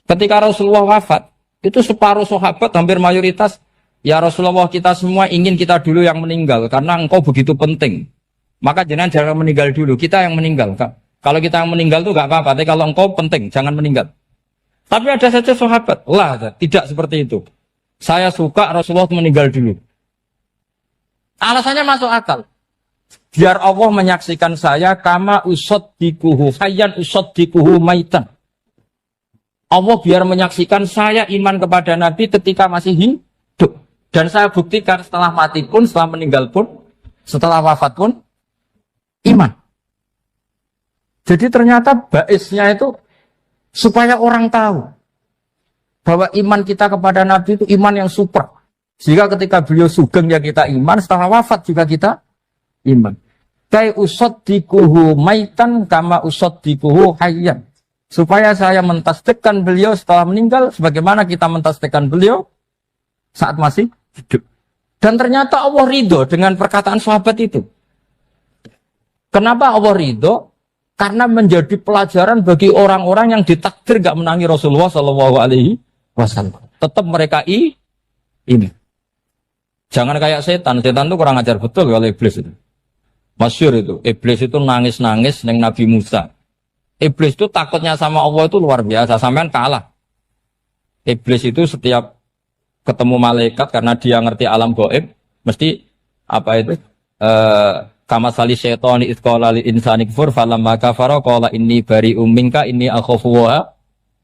Ketika Rasulullah wafat, itu separuh sahabat hampir mayoritas, ya Rasulullah kita semua ingin kita dulu yang meninggal karena engkau begitu penting. Maka jangan meninggal dulu, kita yang meninggal. Kalau kita yang meninggal itu gak apa-apa, tapi kalau engkau penting, jangan meninggal. Tapi ada saja sahabat, lah tidak seperti itu. Saya suka Rasulullah meninggal dulu. Alasannya masuk akal. Biar Allah menyaksikan saya kama usaddikuhu hayyan usaddikuhu maitan. Allah biar menyaksikan saya iman kepada Nabi ketika masih hidup. Dan saya buktikan setelah mati pun, setelah meninggal pun, setelah wafat pun, iman. Jadi ternyata baisnya itu supaya orang tahu bahwa iman kita kepada Nabi itu iman yang super. Sehingga ketika beliau sugeng ya kita iman, setelah wafat juga kita iman. Kai usaddikuhu maitan kama usaddikuhu hayyan. Supaya saya mentasdikkan beliau setelah meninggal sebagaimana kita mentasdikkan beliau saat masih hidup. Dan ternyata Allah ridho dengan perkataan sahabat itu. Kenapa Allah ridho? Karena menjadi pelajaran bagi orang-orang yang ditakdir gak menangi Rasulullah SAW. Tetap mereka ini. Jangan kayak setan. Setan itu kurang ajar betul kalau iblis itu. Masyhur itu. Iblis itu nangis-nangis neng Nabi Musa. Iblis itu takutnya sama Allah itu luar biasa. Sampean kalah. Iblis itu setiap ketemu malaikat karena dia ngerti alam gaib, mesti apa itu? Kama sali syaitani isqala lil insani kfur falamma kafara qala inni bari'um minka inni akhafu wa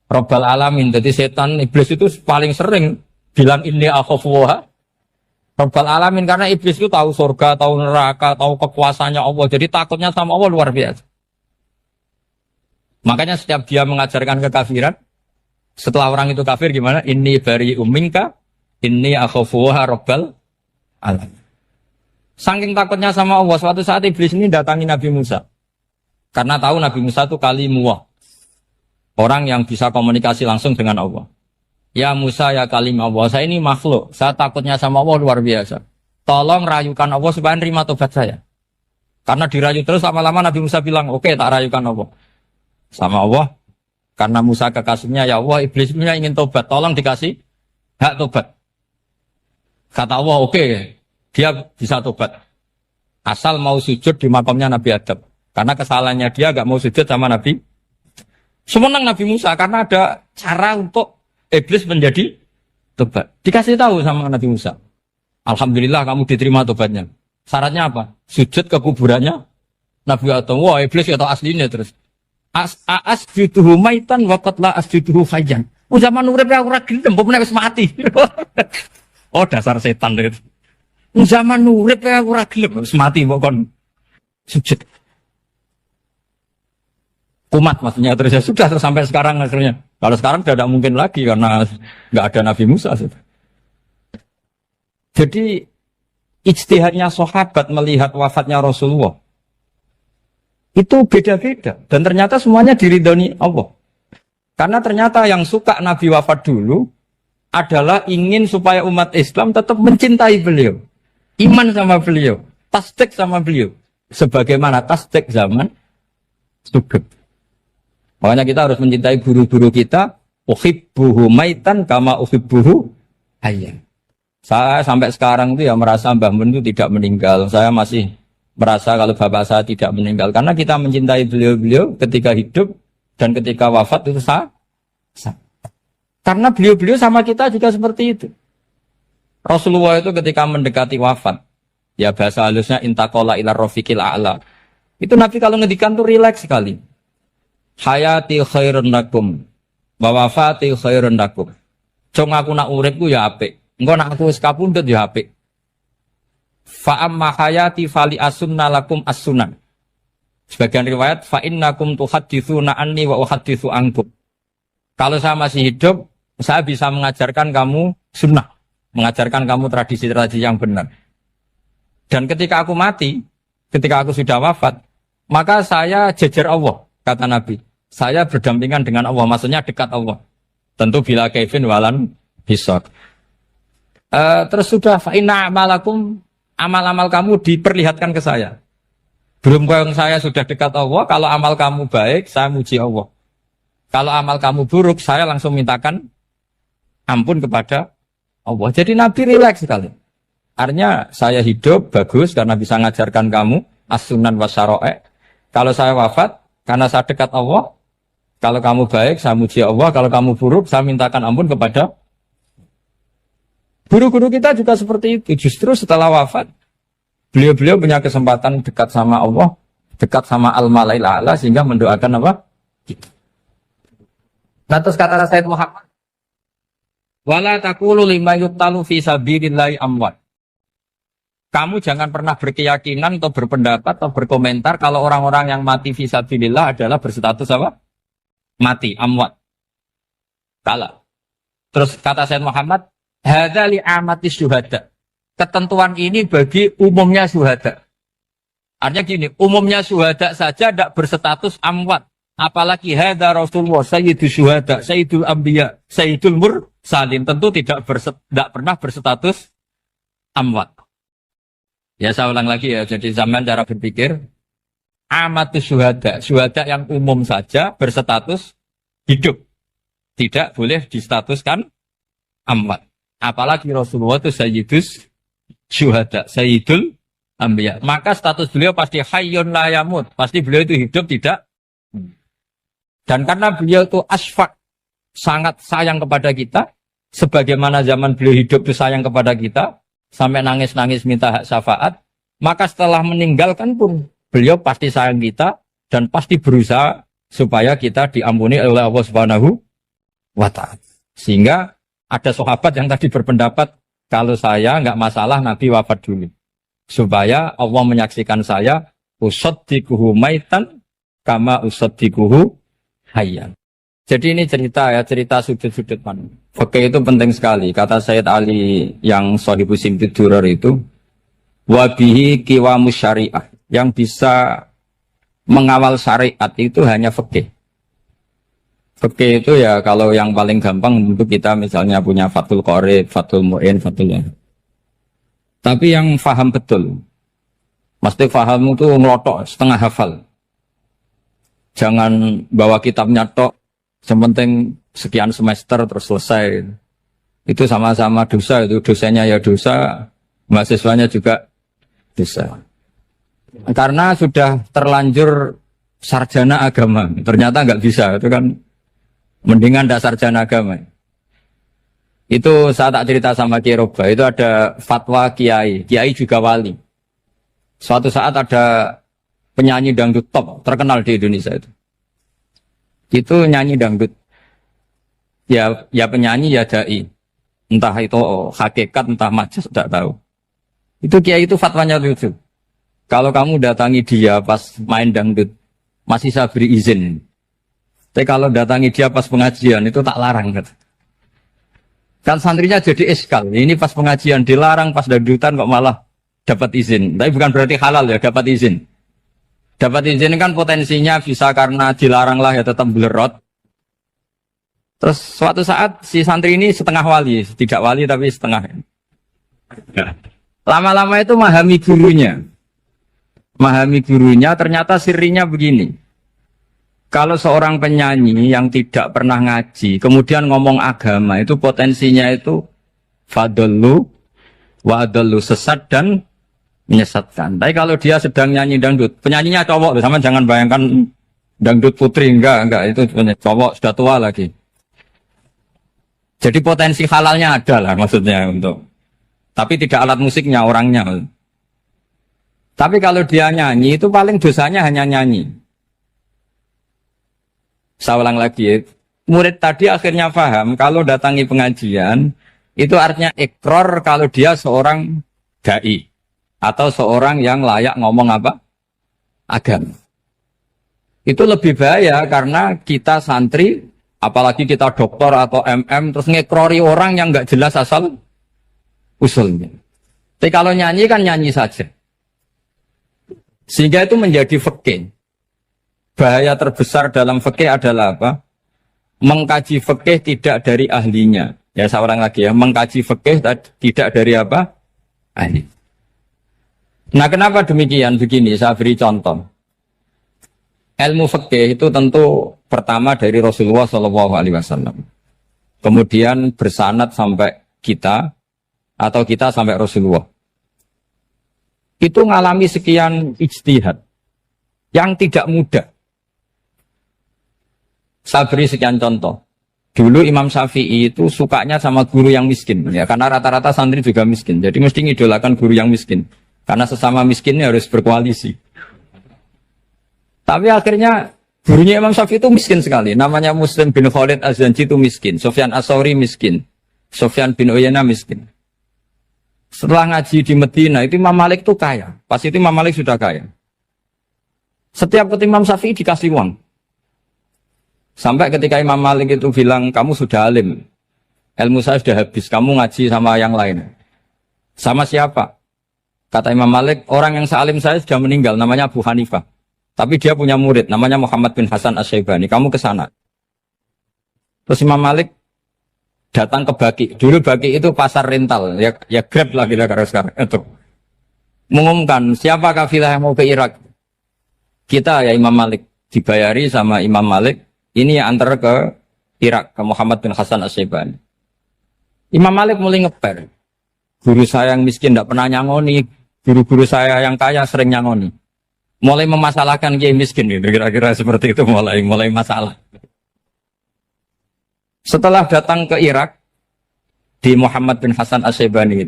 rabbal alamin. Jadi setan iblis itu paling sering bilang inni akhafu wa rabbal alamin karena iblis itu tahu surga, tahu neraka, tahu kekuasaannya Allah. Jadi takutnya sama Allah luar biasa. Makanya setiap dia mengajarkan kekafiran, setelah orang itu kafir gimana? Inni bari'um minka inni akhafu wa rabbal alamin. Saking takutnya sama Allah, suatu saat iblis ini datangi Nabi Musa. Karena tahu Nabi Musa itu kalimullah. Orang yang bisa komunikasi langsung dengan Allah. Ya Musa ya kalimah Allah, saya ini makhluk. Saya takutnya sama Allah luar biasa. Tolong rayukan Allah supaya nerima tobat saya. Karena dirayu terus lama-lama Nabi Musa bilang, oke, tak rayukan Allah. Sama Allah. Karena Musa kekasihnya, ya Allah, iblis punya ingin tobat. Tolong dikasih hak tobat. Kata Allah, oke. Dia bisa tobat. Asal mau sujud di makamnya Nabi Adam. Karena kesalahannya dia gak mau sujud sama Nabi. Semenang Nabi Musa karena ada cara untuk iblis menjadi tobat. Dikasih tahu sama Nabi Musa. Alhamdulillah kamu diterima tobatnya. Syaratnya apa? Sujud ke kuburannya Nabi Adam. Wah iblis ya tahu aslinya terus. Asjuduhu maitan wa qatla asjuduhu hayyan. Zaman urip ora gelem mbok nek wis mati. Oh dasar setan itu. Zaman urip ora gelem wis mati mbok kon sujud. Kumat maksudnya terus ya sudah terus sampai sekarang akhirnya. Kalau sekarang tidak mungkin lagi karena nggak ada Nabi Musa. Jadi ijtihadnya sahabat melihat wafatnya Rasulullah itu beda-beda dan ternyata semuanya diridhoni Allah. Karena ternyata yang suka Nabi wafat dulu adalah ingin supaya umat Islam tetap mencintai beliau, iman sama beliau, tasdik sama beliau, sebagaimana tasdik zaman sugeng. Makanya kita harus mencintai guru-guru kita. Uhibbuhu maitan kama uhibbuhu hayyan. Saya sampai sekarang itu ya merasa Mbah Mun itu tidak meninggal. Saya masih merasa kalau bapak saya tidak meninggal. Karena kita mencintai beliau-beliau ketika hidup dan ketika wafat itu sama. Karena beliau-beliau sama kita juga seperti itu. Rasulullah itu ketika mendekati wafat, ya bahasa halusnya intaqala ila rafiqil a'la. Itu Nabi kalau ngedikan tuh rileks sekali. Hayati khairun lakum wa wafati khairun lakum. Cung aku nak uripku ya apik. Engko nak aku wis kapundhut ya apik. Fa amma hayati fali asunna lakum as-sunan. Sebagian riwayat fa innakum tuhadditsuna anni wa uhadditsu ankum. Kalau saya masih hidup, saya bisa mengajarkan kamu sunnah, mengajarkan kamu tradisi-tradisi yang benar. Dan ketika aku mati, ketika aku sudah wafat, maka saya jejer Allah. Kata Nabi, saya berdampingan dengan Allah, maksudnya dekat Allah. Tentu bila kaifin walan hisab. Terus sudah fa'inna amalakum, amal-amal kamu diperlihatkan ke saya. Belum yang saya sudah dekat Allah, kalau amal kamu baik, saya muji Allah. Kalau amal kamu buruk, saya langsung mintakan ampun kepada Allah. Jadi Nabi rileks sekali. Artinya saya hidup bagus karena bisa ngajarkan kamu as-sunan wa syara'i'. Kalau saya wafat karena saya dekat Allah. Kalau kamu baik, saya muji Allah. Kalau kamu buruk, saya mintakan ampun kepada. Guru-guru kita juga seperti itu. Justru setelah wafat, beliau-beliau punya kesempatan dekat sama Allah, dekat sama Al-Mala'il A'la, sehingga mendoakan apa? Nah, terus kata Sayyid Muhammad, wala taqulu lima yuqtalu fi sabilillahi amwat. Kamu jangan pernah berkeyakinan atau berpendapat atau berkomentar kalau orang-orang yang mati fi sabilillah adalah berstatus apa? Mati, amwat. Kalah. Terus kata Sayyid Muhammad, hadza li amati syuhada. Ketentuan ini bagi umumnya syuhada. Artinya gini, umumnya syuhada saja tidak berstatus amwat. Apalagi hadza Rasulullah, sayyidul syuhada, sayyidul anbiya, sayyidul mursalin. Tentu tidak pernah berstatus amwat. Ya saya ulang lagi ya, jadi zaman cara berpikir amatus syuhada, syuhada yang umum saja berstatus hidup, tidak boleh distatuskan amwat. Apalagi Rasulullah itu sayyidus syuhada, sayyidul anbiya. Maka status beliau pasti hayyun la yamut, pasti beliau itu hidup tidak. Dan karena beliau itu asfaq, sangat sayang kepada kita, sebagaimana zaman beliau hidup itu sayang kepada kita, sampai nangis-nangis minta hak syafaat, maka setelah meninggalkan pun beliau pasti sayang kita dan pasti berusaha supaya kita diampuni oleh Allah Subhanahu wa ta'ala. Sehingga ada sahabat yang tadi berpendapat kalau saya nggak masalah Nabi wafat dulu. Supaya Allah menyaksikan saya usaddiquhu maitan kama usaddiquhu hayyan. Jadi ini cerita sudut-sudut mana. Fikih itu penting sekali. Kata Sayyid Ali yang Shahibus Simtid Durar itu, wabihi qiwamus syariah. Yang bisa mengawal syariat itu hanya fikih. Fikih itu ya kalau yang paling gampang untuk kita misalnya punya Fathul Qorib, Fathul Mu'in, Fathul Mu'in. Tapi yang faham betul, mesti faham itu ngelotok setengah hafal. Jangan bawa kitabnya tok. Sementing sekian semester terus selesai. Itu sama-sama dosa, itu dosanya ya dosa, mahasiswanya juga dosa. Karena sudah terlanjur sarjana agama, ternyata nggak bisa, itu kan mendingan dasar sarjana agama. Itu saya tak cerita sama Kiai Roba, itu ada fatwa Kiai juga wali. Suatu saat ada penyanyi dangdut top terkenal di Indonesia itu nyanyi dangdut. Ya penyanyi ya dai. Entah itu hakikat, entah majas, tidak tahu. Itu kiai itu fatwanya lucu. Kalau kamu datangi dia pas main dangdut, masih saya beri izin. Tapi kalau datangi dia pas pengajian, itu tak larang. Kan santrinya jadi eskal. Ini pas pengajian dilarang, pas dangdutan kok malah dapat izin. Tapi bukan berarti halal ya, dapat izin. Dapat izin kan potensinya bisa karena dilarang lah ya tetap belerot. Terus suatu saat si santri ini setengah wali, tidak wali tapi setengah. Lama-lama itu memahami gurunya. Memahami gurunya ternyata sirinya begini. Kalau seorang penyanyi yang tidak pernah ngaji, kemudian ngomong agama, itu potensinya itu fadallu wa adallu, sesat dan menyesatkan. Tapi kalau dia sedang nyanyi dangdut, penyanyinya cowok, sama jangan bayangkan dangdut putri, enggak, itu cowok sudah tua lagi. Jadi potensi halalnya ada lah maksudnya untuk, tapi tidak alat musiknya, orangnya. Tapi kalau dia nyanyi itu paling dosanya hanya nyanyi. Saya ulang lagi, murid tadi akhirnya paham kalau datangi pengajian itu artinya ikrar kalau dia seorang dai. Atau seorang yang layak ngomong apa? Agama. Itu lebih bahaya karena kita santri, apalagi kita doktor atau MM, terus ngekrori orang yang nggak jelas asal usulnya. Tapi kalau nyanyi kan nyanyi saja. Sehingga itu menjadi fikih. Bahaya terbesar dalam fikih adalah apa? Mengkaji fikih tidak dari ahlinya. Ya saya ulang lagi ya, mengkaji fikih tidak dari apa? Ahli. Nah kenapa demikian? Begini, saya beri contoh. Ilmu fikih itu tentu pertama dari Rasulullah Shallallahu Alaihi Wasallam. Kemudian bersanad sampai kita atau kita sampai Rasulullah. Itu ngalami sekian ijtihad yang tidak mudah. Saya beri sekian contoh. Dulu Imam Syafi'i itu sukanya sama guru yang miskin, ya karena rata-rata santri juga miskin. Jadi mesti ngidolakan guru yang miskin, karena sesama miskinnya harus berkoalisi. Tapi akhirnya gurunya Imam Syafi'i itu miskin sekali. Namanya Muslim bin Khalid Az-Zanji itu miskin, Sufyan As-Tsauri miskin, Sufyan bin Uyainah miskin. Setelah ngaji di Medina itu Imam Malik itu kaya. Pas itu Imam Malik sudah kaya. Setiap ketemu Imam Syafi'i dikasih uang. Sampai ketika Imam Malik itu bilang, kamu sudah alim, ilmu saya sudah habis, kamu ngaji sama yang lain. Sama siapa? Kata Imam Malik, orang yang sealim saya sudah meninggal, namanya Abu Hanifah. Tapi dia punya murid, namanya Muhammad bin Hasan Asy-Syaibani, kamu ke sana. Terus Imam Malik datang ke Baki. Dulu Baki itu pasar rental, ya Grab lah kira-kira sekarang. Itu mengumumkan, siapa kafilah yang mau ke Irak? Kita ya Imam Malik, dibayari sama Imam Malik. Ini yang antar ke Irak, ke Muhammad bin Hasan Asy-Syaibani. Imam Malik mulai ngeper. Guru saya yang miskin tidak pernah nyangoni, guru-guru saya yang kaya sering nyangoni. Mulai memasalahkan kiai miskin, gitu. Kira-kira seperti itu mulai masalah. Setelah datang ke Irak, di Muhammad bin Hasan Asy-Syaibani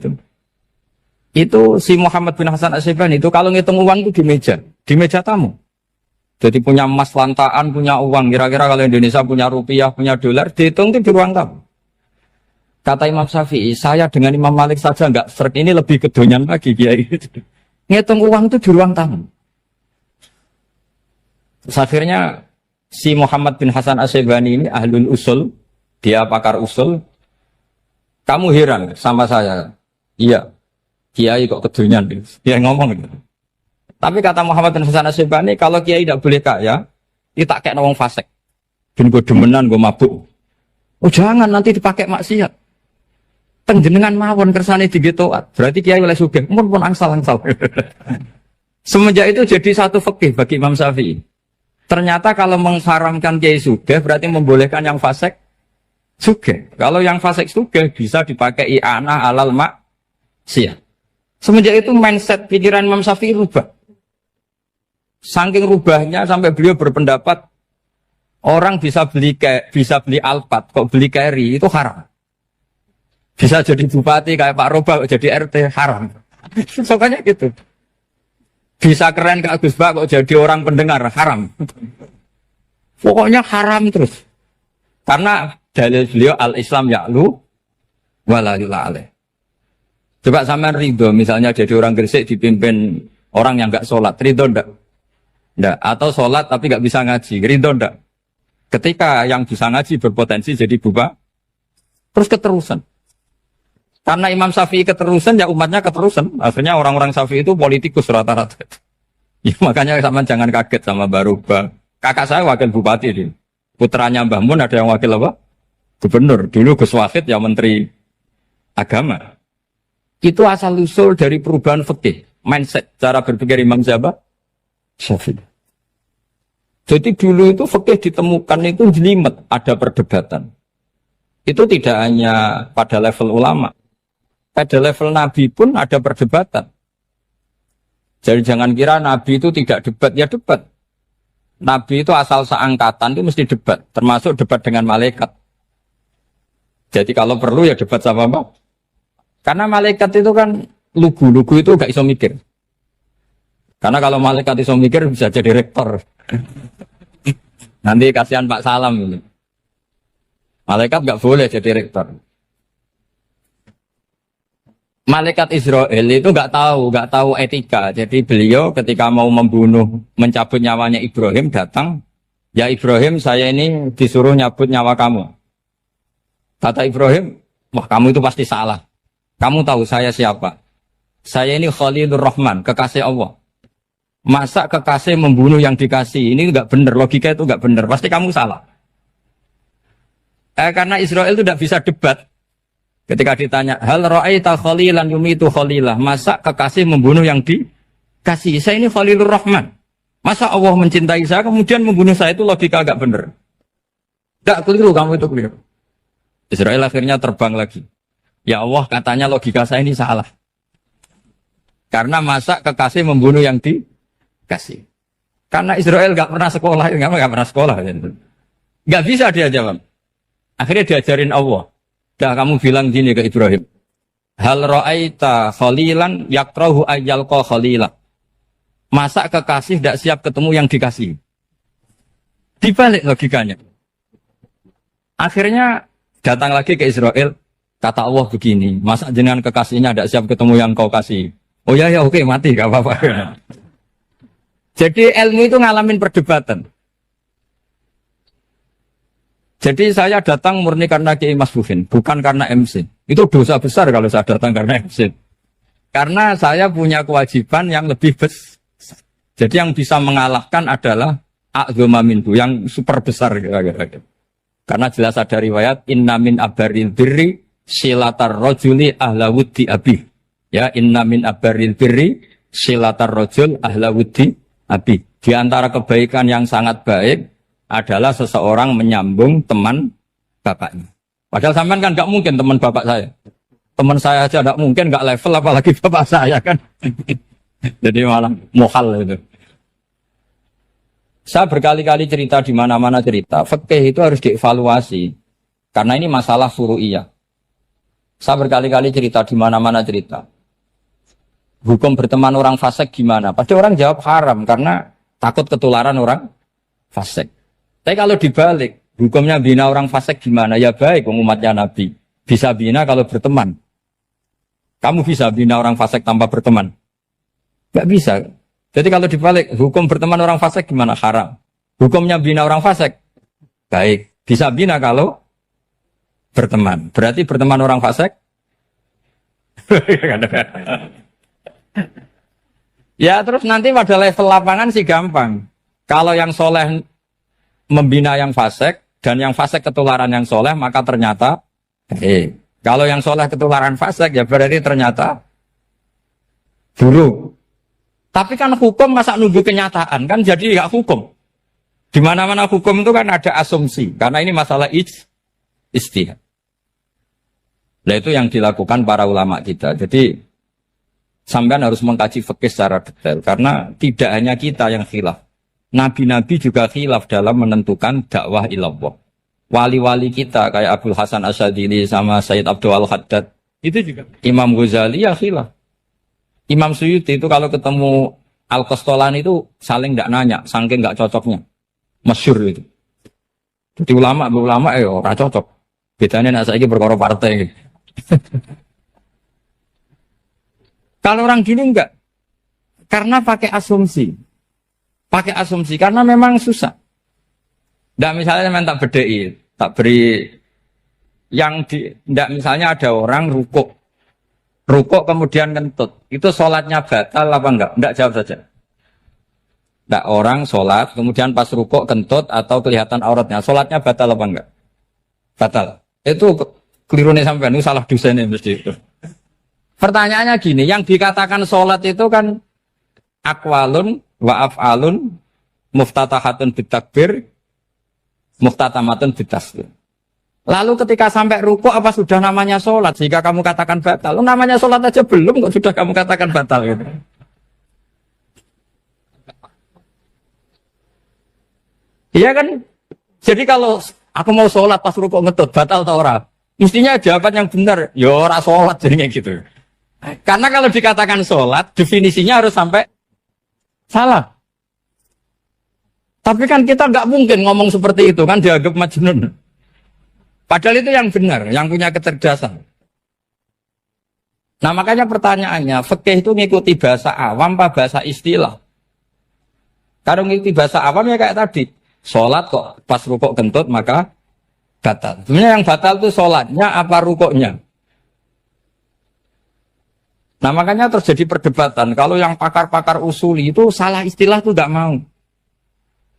itu si Muhammad bin Hasan Asy-Syaibani itu kalau ngitung uang itu di meja tamu. Jadi punya emas lantaan, punya uang. Kira-kira kalau Indonesia punya rupiah, punya dolar, dihitung itu di ruang tamu. Kata Imam Syafi'i, saya dengan Imam Malik saja enggak serik, ini lebih kedonyan lagi kiai. Ngitung uang itu di ruang tamu. Terus akhirnya si Muhammad bin Hasan Asy-Syaibani ini ahlul usul, dia pakar usul. Kamu heran sama saya? Iya, kiai kok kedonyan. Dia ngomong gitu. Tapi kata Muhammad bin Hasan Asy-Syaibani, kalau kiai tidak boleh kaya, dia tak kayak nawang fasik. Ben gue demenan, gue mabuk. Oh jangan, nanti dipakai maksiat. Tengjenengan mawon kersane digetoat. Berarti kiai oleh sugih, pun angsal-angsal. Semenjak itu jadi satu fikih bagi Imam Syafi'i. Ternyata kalau mengharamkan kiai sugih, berarti membolehkan yang fasik sugih. Kalau yang fasik sugih bisa dipakai i'anah alal maksiat. Semenjak itu mindset pikiran Imam Syafi'i rubah. Saking rubahnya sampai beliau berpendapat orang bisa beli Alphard, kok beli carry itu haram. Bisa jadi bupati kayak Pak Roba, kok jadi RT haram. Pokoknya gitu. Bisa keren kayak Gus Bak, kok jadi orang pendengar haram. Pokoknya haram terus. Karena dalil beliau al-Islam ya'lu wala yula alaih. Coba sampean ridho misalnya jadi orang Gresik dipimpin orang yang enggak sholat, ridho ndak? Ndak. Atau sholat tapi nggak bisa ngaji, ridho ndak? Ketika yang bisa ngaji berpotensi jadi buba, terus keterusan. Karena Imam Syafi'i keterusan, ya umatnya keterusan. Akhirnya orang-orang Syafi'i itu politikus rata-rata. Ya, makanya sama jangan kaget sama Baruba. Kakak saya wakil bupati ini. Putranya Mbah Mun ada yang wakil apa? Gubernur. Dulu Gus Wahid ya menteri agama. Itu asal usul dari perubahan fikih, mindset, cara berpikir Imam Syafi'i. Jadi dulu itu fikih ditemukan itu jelimet, ada perdebatan. Itu tidak hanya pada level ulama, pada level Nabi pun ada perdebatan. Jadi jangan kira Nabi itu tidak debat, ya debat. Nabi itu asal seangkatan itu mesti debat, termasuk debat dengan malaikat. Jadi kalau perlu ya debat sama apa? Karena malaikat itu kan lugu itu gak iso mikir. Karena kalau malaikat iso mikir bisa jadi rektor. Nanti kasihan Pak Salam ini. Malaikat gak boleh jadi rektor. Malaikat Israel itu gak tahu etika. Jadi beliau ketika mau membunuh, mencabut nyawanya Ibrahim datang, ya Ibrahim saya ini disuruh nyabut nyawa kamu. Kata Ibrahim, wah kamu itu pasti salah. Kamu tahu saya siapa? Saya ini Khalilur Rahman, kekasih Allah. Masa kekasih membunuh yang dikasih? Ini enggak benar, logika itu enggak benar. Pasti kamu salah. Karena Israel itu tidak bisa debat. Ketika ditanya, hal ra'aita khalilan yumitu khalilah. Masa kekasih membunuh yang dikasih? Saya ini Khalilur Rahman. Masa Allah mencintai saya kemudian membunuh saya, itu logika agak bener. Tidak keliru, kamu itu keliru. Israel akhirnya terbang lagi. Ya Allah, katanya logika saya ini salah. Karena masa kekasih membunuh yang dikasih. Karena Israel nggak pernah sekolah, nggak pernah sekolah. Nggak bisa dia jawab. Akhirnya diajarin Allah. Dah kamu bilang gini ke Ibrahim. Hal ra'aita khalilan yakrahu ayyalqa khalilah. Masa kekasih tidak siap ketemu yang dikasih. Dibalik logikanya. Akhirnya datang lagi ke Israel. Kata Allah begini. Masa jenengan kekasihnya tidak siap ketemu yang kau kasih. Oh ya oke mati gak apa-apa. Jadi ilmu itu ngalamin perdebatan. Jadi saya datang murni karena Kiai Mas Buhin. Bukan karena MC. Itu dosa besar kalau saya datang karena MC. Karena saya punya kewajiban yang lebih besar. Jadi yang bisa mengalahkan adalah a'dzama minhu, yang super besar kira-kira. Karena jelas ada riwayat inna min abaril birri silatar rajuli ahla wuddi abi. Ya, inna min abaril birri silatar rajul ahla wuddi abi. Di antara kebaikan yang sangat baik adalah seseorang menyambung teman bapaknya. Padahal sampean kan enggak mungkin teman bapak saya. Teman saya aja enggak mungkin, enggak level apalagi bapak saya kan. Jadi malah mohal itu. Saya berkali-kali cerita di mana-mana cerita, fikih itu harus dievaluasi. Karena ini masalah furu'iyah. Saya berkali-kali cerita di mana-mana cerita. Hukum berteman orang fasik gimana? Pasti orang jawab haram karena takut ketularan orang fasik. Tapi kalau dibalik, hukumnya bina orang fasik gimana? Ya baik, umatnya Nabi. Bisa bina kalau berteman. Kamu bisa bina orang fasik tanpa berteman? Gak bisa. Jadi kalau dibalik, hukum berteman orang fasik gimana? Haram. Hukumnya bina orang fasik? Baik. Bisa bina kalau berteman. Berarti berteman orang fasik? Ya terus nanti pada level lapangan sih gampang. Kalau yang soleh membina yang fasik, dan yang fasik ketularan yang soleh, maka ternyata kalau yang soleh ketularan fasik, ya berarti ternyata buruk. Tapi kan hukum masa nunggu kenyataan, kan jadi nggak hukum. Di mana-mana hukum itu kan ada asumsi, karena ini masalah ijtihad. Nah itu yang dilakukan para ulama kita. Jadi sampean harus mengkaji fikih secara detail, karena tidak hanya kita yang khilaf. Nabi-nabi juga khilaf dalam menentukan dakwah ilallah. Wali-wali kita kayak Abdul Hasan Asyadili sama Sayyid Abdul Al-Haddad, itu juga. Imam Ghazali ya khilaf. Imam Suyuti itu kalau ketemu Al-Qastolani itu saling tidak nanya, saking nggak cocoknya. Masyhur itu. Jadi ulama ora cocok. Bedanya nak saiki perkara partai. Kalau orang gini enggak. Karena pakai asumsi. Pakai asumsi karena memang susah. Ndak misalnya memang tak bedai, tak beri yang di ndak misalnya ada orang rukuk kemudian kentut. Itu sholatnya batal apa enggak? Enggak, jawab saja. Enggak, orang sholat kemudian pas rukuk kentut atau kelihatan auratnya, sholatnya batal apa enggak? Batal. Itu keliru nih sampean, itu salah dosennya mesti itu. Pertanyaannya gini, yang dikatakan sholat itu kan aqwalun wa af'alun muftatahatun bitakbir muftatamatun bitasbih. Lalu ketika sampai rukuk apa sudah namanya sholat jika kamu katakan batal? Namanya sholat aja belum kok sudah kamu katakan batal gitu. Iya kan? Jadi kalau aku mau sholat pas rukuk ngetut batal atau ora? Mestinya jawaban yang benar, ya ora sholat jadinya gitu. Karena kalau dikatakan sholat definisinya harus sampai salah. Tapi kan kita nggak mungkin ngomong seperti itu kan dianggap majnun. Padahal itu yang benar, yang punya kecerdasan. Nah makanya pertanyaannya, fikih itu ngikuti bahasa awam apa bahasa istilah? Kalau ngikuti bahasa awam ya kayak tadi, sholat kok pas rukuk kentut maka batal. Sebenarnya yang batal itu sholatnya apa rukuknya? Nah makanya terjadi perdebatan, kalau yang pakar-pakar usuli itu salah istilah itu gak mau.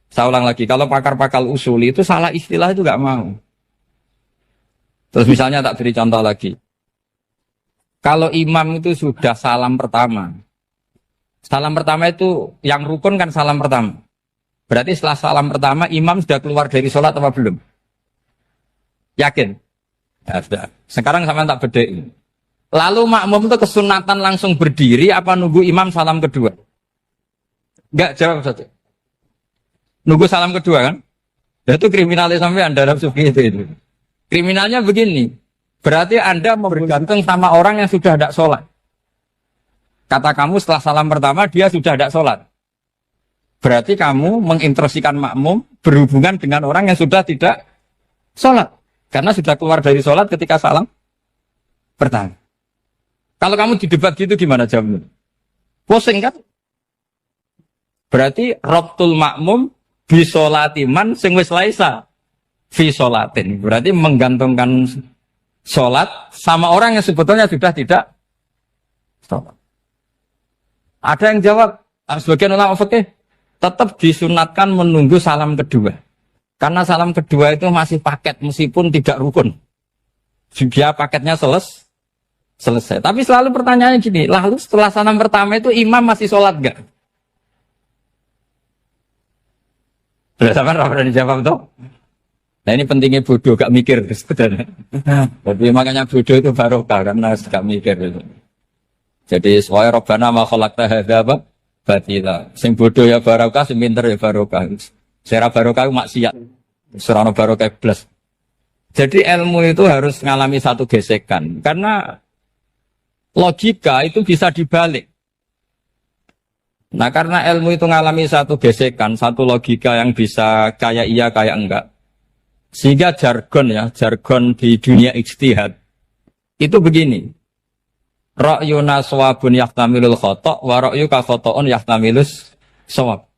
Saya ulang lagi, kalau pakar-pakar usuli itu salah istilah itu gak mau. Terus misalnya tak beri contoh lagi. Kalau imam itu sudah salam pertama, Salam pertama itu yang rukun kan salam pertama. Berarti setelah salam pertama imam sudah keluar dari sholat apa belum? Yakin? Ya sudah. Sekarang sama tak bedain. Lalu makmum itu kesunatan langsung berdiri apa nunggu imam salam kedua? Enggak, jawab saja. Nunggu salam kedua kan? Dan itu kriminalnya sampai Anda dalam sufi itu. Kriminalnya begini. Berarti Anda mau bergantung sama orang yang sudah tidak sholat. Kata kamu setelah salam pertama dia sudah tidak sholat. Berarti kamu menginstruksikan makmum berhubungan dengan orang yang sudah tidak sholat. Karena sudah keluar dari sholat ketika salam pertama. Kalau kamu didebat gitu gimana jawabnya? Pusing kan? Berarti Rabtul makmum bisolatiman sing wis laisa fi sholatin. Berarti menggantungkan sholat sama orang yang sebetulnya sudah tidak sholat. Ada yang jawab, sebagian ulama fikih tetap disunatkan menunggu salam kedua. Karena salam kedua itu masih paket meskipun tidak rukun. Dia paketnya selesai. Tapi selalu pertanyaannya gini, lalu setelah salam pertama itu imam masih sholat gak? Sudah sama berani jawab tuh? Nah ini pentingnya bodoh, gak mikir sebenarnya. Jadi makanya bodoh itu barokah karena gak mikir itu. Jadi soalnya Rabbana ma khalaqta hadza apa? Batila. Sing bodoh ya barokah, sing pinter ya barokah. Sera barokah maksiat. Serana barokah plus. Jadi ilmu itu harus mengalami satu gesekan karena logika itu bisa dibalik. Nah karena ilmu itu mengalami satu gesekan, satu logika yang bisa kayak iya kayak enggak. Sehingga jargon di dunia ijtihad itu begini. Ra'yuna shawabun yahtamilul khata' wa ra'yuka khata'un yahtamilus shawab.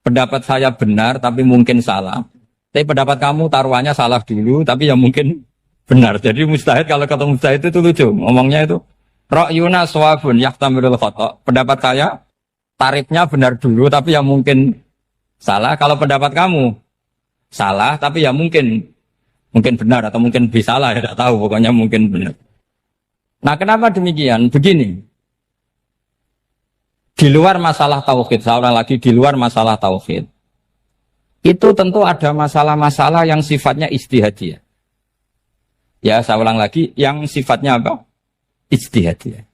Pendapat saya benar tapi mungkin salah. Tapi pendapat kamu taruhannya salah dulu tapi ya mungkin benar. Jadi mustahid kalau kata mustahid itu lucu. Ngomongnya itu ra'yuna shawabun yahtamilul khata'. Pendapat saya tarifnya benar dulu tapi ya mungkin salah. Kalau pendapat kamu salah tapi ya mungkin benar atau mungkin bisa salah ya tidak tahu pokoknya mungkin benar. Nah kenapa demikian? Begini, di luar masalah tauhid, saya ulang lagi di luar masalah tauhid, itu tentu ada masalah-masalah yang sifatnya ijtihadiyah. Ya saya ulang lagi, yang sifatnya apa? Ijtihadiyah.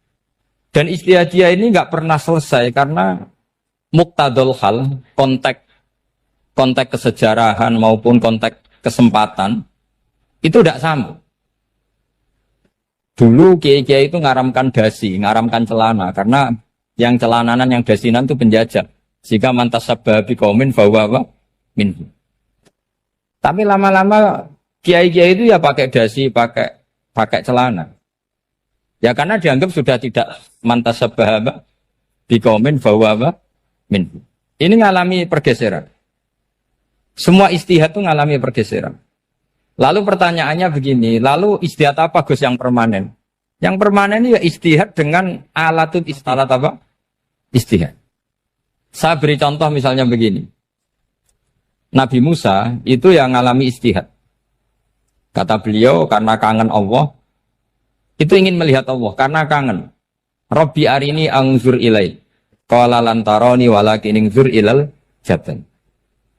Dan ijtihadiyah ini nggak pernah selesai karena muqtadul hal, konteks kesejarahan maupun konteks kesempatan itu tidak sama. Dulu kiai-kiai itu ngaramkan dasi, ngaramkan celana karena yang celananan yang dasinan itu penjajah. Jika mantas sabah biqaumin bahwa minhu. Tapi lama-lama kiai-kiai itu ya pakai dasi, pakai celana. Ya karena dianggap sudah tidak mantas sabah biqaumin bahwa minhu. Ini ngalami pergeseran. Semua istihad itu ngalami pergeseran. Lalu pertanyaannya begini, lalu istihad apa Gus yang permanen? Yang permanen ya istihad dengan alat apa? Istihad. Saya beri contoh misalnya begini. Nabi Musa itu yang ngalami istihad. Kata beliau karena kangen Allah, itu ingin melihat Allah karena kangen. Rabbi arini anzur ilai. Qala lan tarani walakin anzur ilal jabal.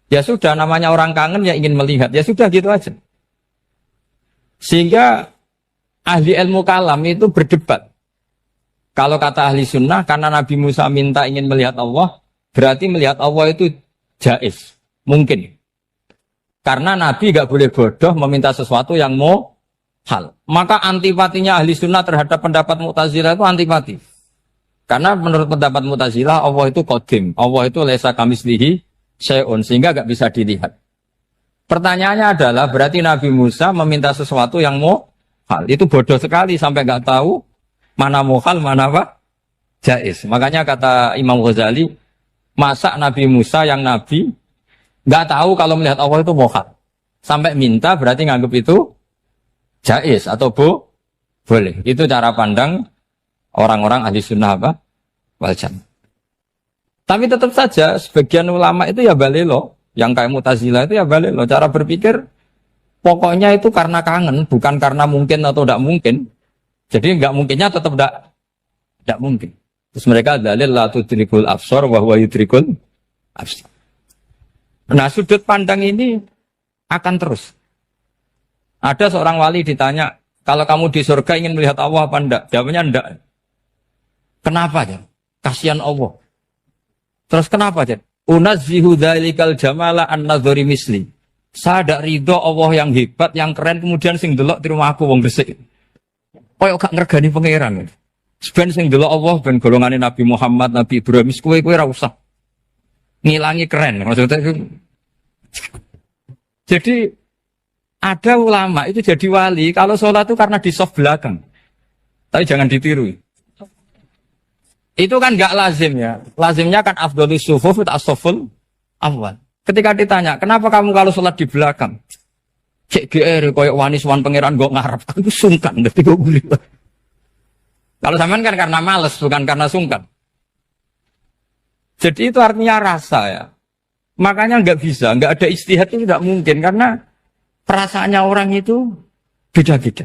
Ya sudah namanya orang kangen ya ingin melihat. Ya sudah gitu aja. Sehingga ahli ilmu kalam itu berdebat. Kalau kata ahli sunnah, karena Nabi Musa minta ingin melihat Allah, berarti melihat Allah itu jaiz, mungkin. Karena Nabi gak boleh bodoh meminta sesuatu yang mau hal. Maka antipatinya ahli sunnah terhadap pendapat Mu'tazilah itu antipati. Karena menurut pendapat Mu'tazilah, Allah itu qadim, Allah itu laisa kamislihi syai'un, sehingga gak bisa dilihat. Pertanyaannya adalah berarti Nabi Musa meminta sesuatu yang mau hal. Itu bodoh sekali sampai nggak tahu mana mau hal, mana apa jaiz. Makanya kata Imam Ghazali, masa Nabi Musa yang Nabi nggak tahu kalau melihat Allah itu mau hal. Sampai minta berarti nganggap itu jaiz atau boleh. Itu cara pandang orang-orang ahli sunnah apa? Wal jamaah. Tapi tetap saja sebagian ulama itu ya balelo. Yang kayak Mu'tazilah itu ya balik loh. Cara berpikir pokoknya itu karena kangen, bukan karena mungkin atau tidak mungkin. Jadi nggak mungkinnya tetap tidak mungkin. Terus mereka dalil la tudrikul absar wa huwa yudrikul absar. Nah, sudut pandang ini akan terus. Ada seorang wali ditanya, kalau kamu di surga ingin melihat Allah apa enggak? Jawabnya enggak. Kenapa ya? Kasihan Allah. Terus kenapa ya? Unazzihu dzalikal jamala an-nadhari misli. Saya tidak ridho Allah yang hebat, yang keren, kemudian sing delok di rumah aku wong gresik. Koyok gak ngergani pangeran. Sebenarnya sing delok Allah ben golongane Nabi Muhammad, Nabi Ibrahim, kowe ora usah ngilangi keren. Maksudnya itu. Jadi ada ulama itu jadi wali kalau sholat itu karena di soft belakang. Tapi jangan ditiru. Itu kan gak lazim ya. Lazimnya kan afdhalus sufuf as-saful awal. Ketika ditanya, kenapa kamu kalau sholat di belakang? Cek GR koyok wani suwan pangeran kok ngarep. Aku sungkan dadi kok guli. Kalau sampean kan karena males, bukan karena sungkan. Jadi itu artinya rasa ya. Makanya nggak bisa, nggak ada ijtihad itu tidak mungkin karena perasaannya orang itu beda-beda.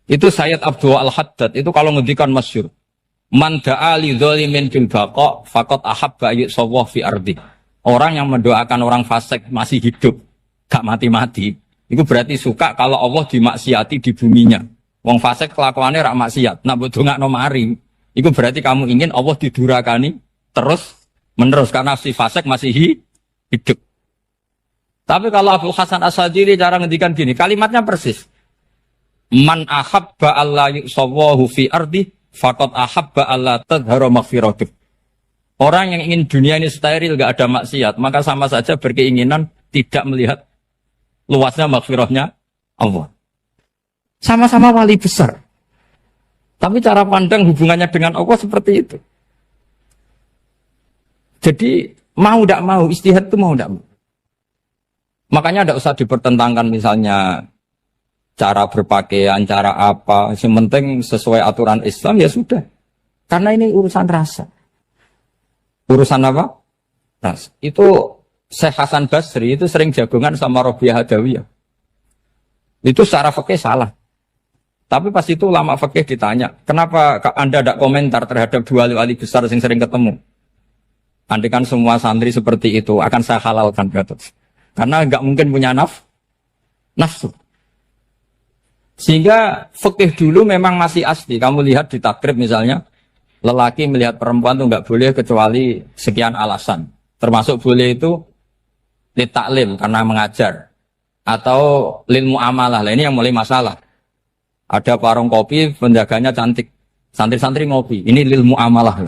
Itu Sayyid Abdul Al-Haddad itu kalau ngendikan masyhur. Man da'a li dzalimin bil baqa faqad ahabba yusawwa fi ardi. Orang yang mendoakan orang fasik masih hidup, gak mati-mati, itu berarti suka kalau Allah dimaksiati di buminya. Wong fasik kelakuannya rak maksiat, nak mbok dongakno mari. Itu berarti kamu ingin Allah didurakani terus menerus karena si fasik masih hidup. Tapi kalau Abu Hasan As-Sadili cara ngendikan gini, kalimatnya persis. Man ahabba alla yusawwahu fi ardi faqad ahabba alla tadhara maghfiratuh. Orang yang ingin dunia ini steril gak ada maksiat, maka sama saja berkeinginan tidak melihat luasnya maghfirahnya Allah. Sama-sama wali besar. Tapi cara pandang hubungannya dengan Allah seperti itu. Jadi mau tidak mau, istihad itu mau tidak mau. Makanya tidak usah dipertentangkan misalnya cara berpakaian, cara apa. Yang penting sesuai aturan Islam ya sudah. Karena ini urusan rasa. Urusan apa? Rasa. Itu Syekh Hasan Basri itu sering jagongan sama Robiah Hadawiyah. Itu secara fikih salah. Tapi pas itu ulama fikih ditanya, kenapa Anda tidak komentar terhadap dua wali besar yang sering ketemu? Andai kan semua santri seperti itu, akan saya halalkan. Karena nggak mungkin punya nafsu. Sehingga fikih dulu memang masih asli. Kamu lihat di takrib misalnya, lelaki melihat perempuan itu nggak boleh kecuali sekian alasan. Termasuk boleh itu litaklim karena mengajar. Atau lil muamalah. Ini yang mulai masalah. Ada warung kopi, penjaganya cantik. Santri-santri ngopi. Ini lil muamalah.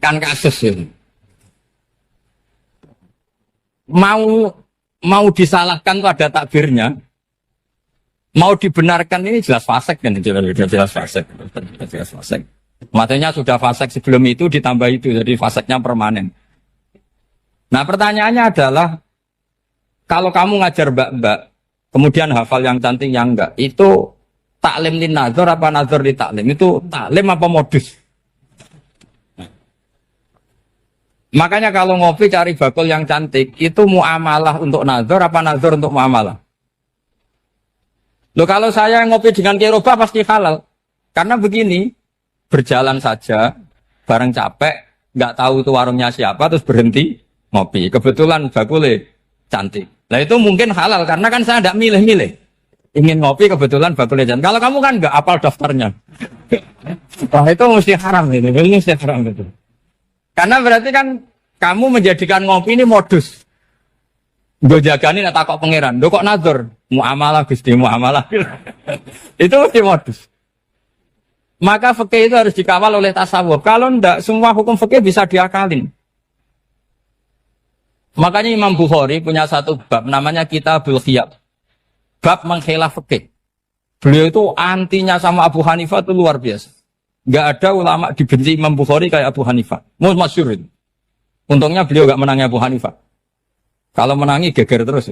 Kan kasus ini. Mau disalahkan tuh ada takbirnya. Mau dibenarkan ini jelas fasik kan? Jelas fasik. Jelas fasik. Maksudnya sudah fasik sebelum itu ditambah itu. Jadi fasiknya permanen. Nah pertanyaannya adalah, kalau kamu ngajar mbak-mbak, kemudian hafal yang cantik yang enggak, itu taklim lin nazar apa nazar li taklim? Itu taklim apa modus? Makanya kalau ngopi cari bakul yang cantik, itu muamalah untuk nazar apa nazar untuk muamalah? Loh kalau saya ngopi dengan kiroba pasti halal. Karena begini, berjalan saja, bareng capek, nggak tahu itu warungnya siapa, terus berhenti ngopi. Kebetulan bakulnya cantik. Nah itu mungkin halal, karena kan saya tidak milih-milih. Ingin ngopi kebetulan bakulnya cantik. Kalau kamu kan nggak apal daftarnya. Wah itu mesti haram itu, mesti haram itu. Karena berarti kan kamu menjadikan ngopi ini modus. Gue jagani nak takok pangeran. Lo kok nazar? Muamalah Gusti, muamalah. Itu mesti modus. Maka fikih itu harus dikawal oleh tasawuf. Kalau ndak, semua hukum fikih bisa diakalin. Makanya Imam Bukhari punya satu bab namanya Kitabul Khiyab. Bab mengkhilaf fikih. Beliau itu antinya sama Abu Hanifah itu luar biasa. Nggak ada ulama dibenci Imam Bukhari kayak Abu Hanifah. Masyhur itu. Untungnya beliau nggak menangi Abu Hanifah. Kalau menangi geger terus.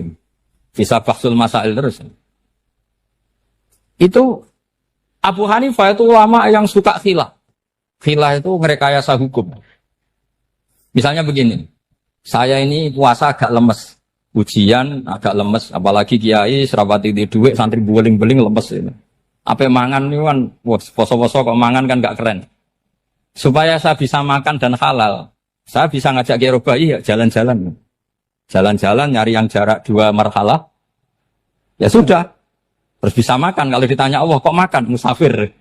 Bisa bahsul masail terus. Itu Abu Hanifah itu ulama yang suka khilaf. Khilaf itu merekayasa hukum. Misalnya begini. Saya ini puasa agak lemes. Ujian agak lemes. Apalagi kiai serapati di duit, santri beling-beling lemes. Ini. Apa mangan itu kan, poso-poso kok mangan kan gak keren. Supaya saya bisa makan dan halal, saya bisa ngajak Kiai Robai ya jalan-jalan. Jalan-jalan nyari yang jarak 2 marhalah. Ya sudah. Terus bisa makan. Kalau ditanya Allah kok makan? Musafir.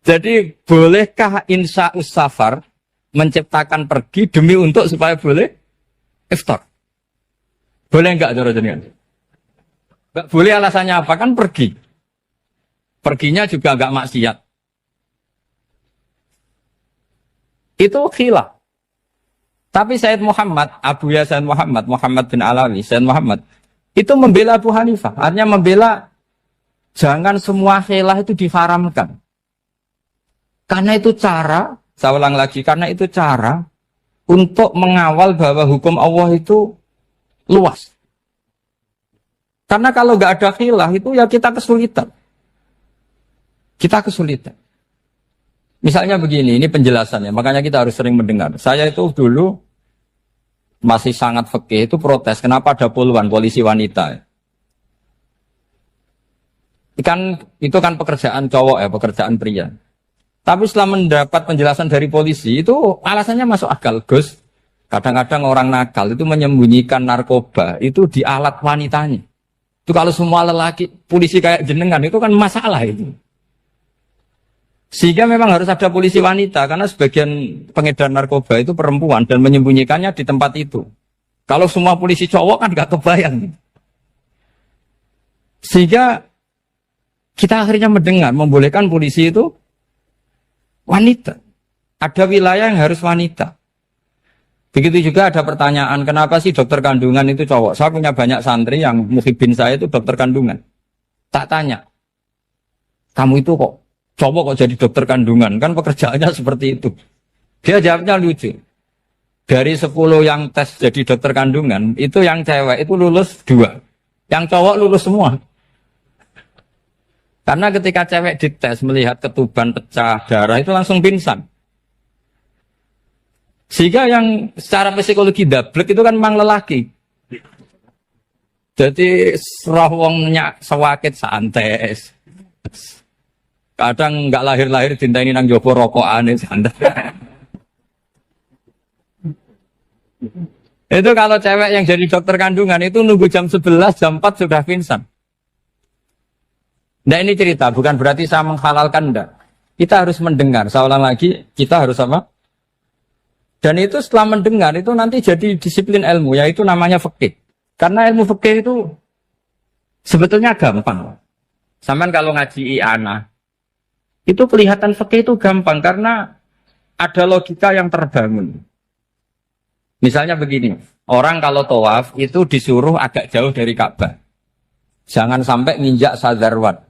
Jadi bolehkah insa'us safar menciptakan pergi demi untuk supaya boleh iftar? Boleh enggak cara jenengan? Enggak boleh, alasannya apa? Kan pergi. Perginya juga enggak maksiat. Itu khilaf. Tapi Sayyid Muhammad, Abu Ya Sayyid Muhammad, Muhammad bin Alawi, Sayyid Muhammad, itu membela Abu Hanifah. Artinya membela jangan semua khilaf itu diharamkan. Karena itu cara, saya ulang lagi, karena itu cara untuk mengawal bahwa hukum Allah itu luas. Karena kalau nggak ada khilaf itu ya kita kesulitan. Kita kesulitan. Misalnya begini, ini penjelasannya, makanya kita harus sering mendengar. Saya itu dulu masih sangat fikih itu protes, kenapa ada puluhan polisi wanita? Itu kan pekerjaan cowok ya, pekerjaan pria. Tapi setelah mendapat penjelasan dari polisi, itu alasannya masuk akal, Gus. Kadang-kadang orang nakal itu menyembunyikan narkoba, itu di alat wanitanya. Itu kalau semua lelaki, polisi kayak jenengan, itu kan masalah itu. Sehingga memang harus ada polisi wanita, karena sebagian pengedar narkoba itu perempuan, dan menyembunyikannya di tempat itu. Kalau semua polisi cowok kan gak kebayang. Sehingga kita akhirnya mendengar, membolehkan polisi itu wanita. Ada wilayah yang harus wanita. Begitu juga ada pertanyaan, kenapa sih dokter kandungan itu cowok? Saya punya banyak santri yang muhibin saya itu dokter kandungan. Tak tanya, kamu itu kok cowok kok jadi dokter kandungan? Kan pekerjaannya seperti itu. Dia jawabnya lucu. Dari 10 yang tes jadi dokter kandungan, itu yang cewek itu lulus 2. Yang cowok lulus semua. Karena ketika cewek dites melihat ketuban pecah darah itu langsung pingsan. Sehingga yang secara psikologi dablek itu kan memang lelaki. Jadi serawongnya sewakit santes. Kadang nggak lahir-lahir dintaini nang jopo rokokan santai. Itu kalau cewek yang jadi dokter kandungan itu nunggu jam 11, jam 4 sudah pingsan. Nah ini cerita, bukan berarti saya menghalalkan, enggak. Kita harus mendengar, saya ulang lagi, kita harus apa? Dan itu setelah mendengar, itu nanti jadi disiplin ilmu, yaitu namanya fikih. Karena ilmu fikih itu sebetulnya gampang. Sampai kalau ngaji i'anah, itu kelihatan fikih itu gampang, karena ada logika yang terbangun. Misalnya begini, orang kalau tawaf itu disuruh agak jauh dari Ka'bah. Jangan sampai nginjak sadarwan.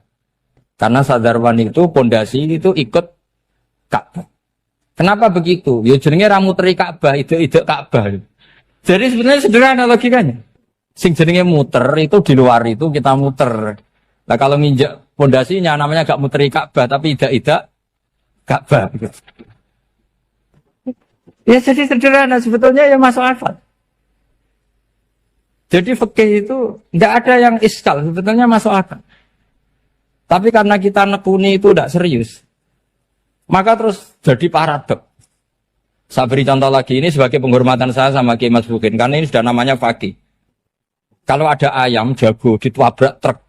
Karena sadarwan itu pondasi itu ikut Ka'bah. Kenapa begitu? Ya jenenge ra muteri Ka'bah, ide-ide Ka'bah. Jadi sebenarnya sederhana logikanya. Sing jenenge muter itu di luar itu kita muter. Nah kalau nginjak pondasinya namanya gak muteri Ka'bah tapi ide-ide Ka'bah. Ya jadi sederhana sebetulnya ya masuk akal. Jadi fikih itu tidak ada yang iskal, sebetulnya masuk akal. Tapi karena kita nekuni itu tidak serius, maka terus jadi paradok. Saya beri contoh lagi, ini sebagai penghormatan saya sama Kiai Mas Bukin, karena ini sudah namanya fakih. Kalau ada ayam jago ditabrak truk,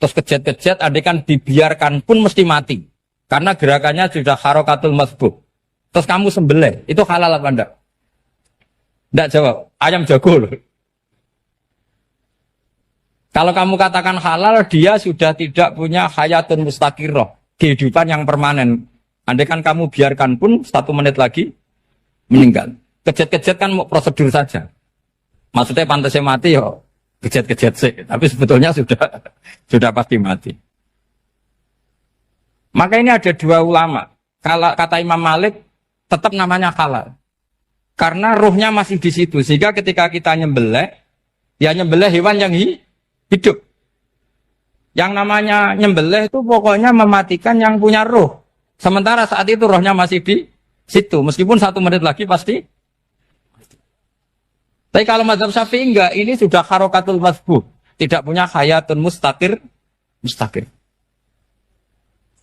terus kejet-kejet, adekan dibiarkan pun mesti mati. Karena gerakannya sudah harokatul masbuh. Terus kamu sembelih, itu halal apa enggak? Enggak jawab, ayam jago loh. Kalau kamu katakan halal, dia sudah tidak punya hayatun mustaqirroh, kehidupan yang permanen. Andai kan kamu biarkan pun 1 menit lagi meninggal. Kejet-kejet kan prosedur saja. Maksudnya pantasnya mati ya kejet-kejet sih, tapi sebetulnya sudah pasti mati. Maka ini ada 2 ulama. Kalau kata Imam Malik tetap namanya halal. Karena ruhnya masih di situ, sehingga ketika kita nyembelih, ya nyembelih hewan yang hidup. Yang namanya nyembelih itu pokoknya mematikan yang punya roh. Sementara saat itu rohnya masih di situ. Meskipun 1 menit lagi pasti. Tapi kalau mazhab Syafi'i enggak, ini sudah harokatul masbuh. tidak punya hayatun mustaqir.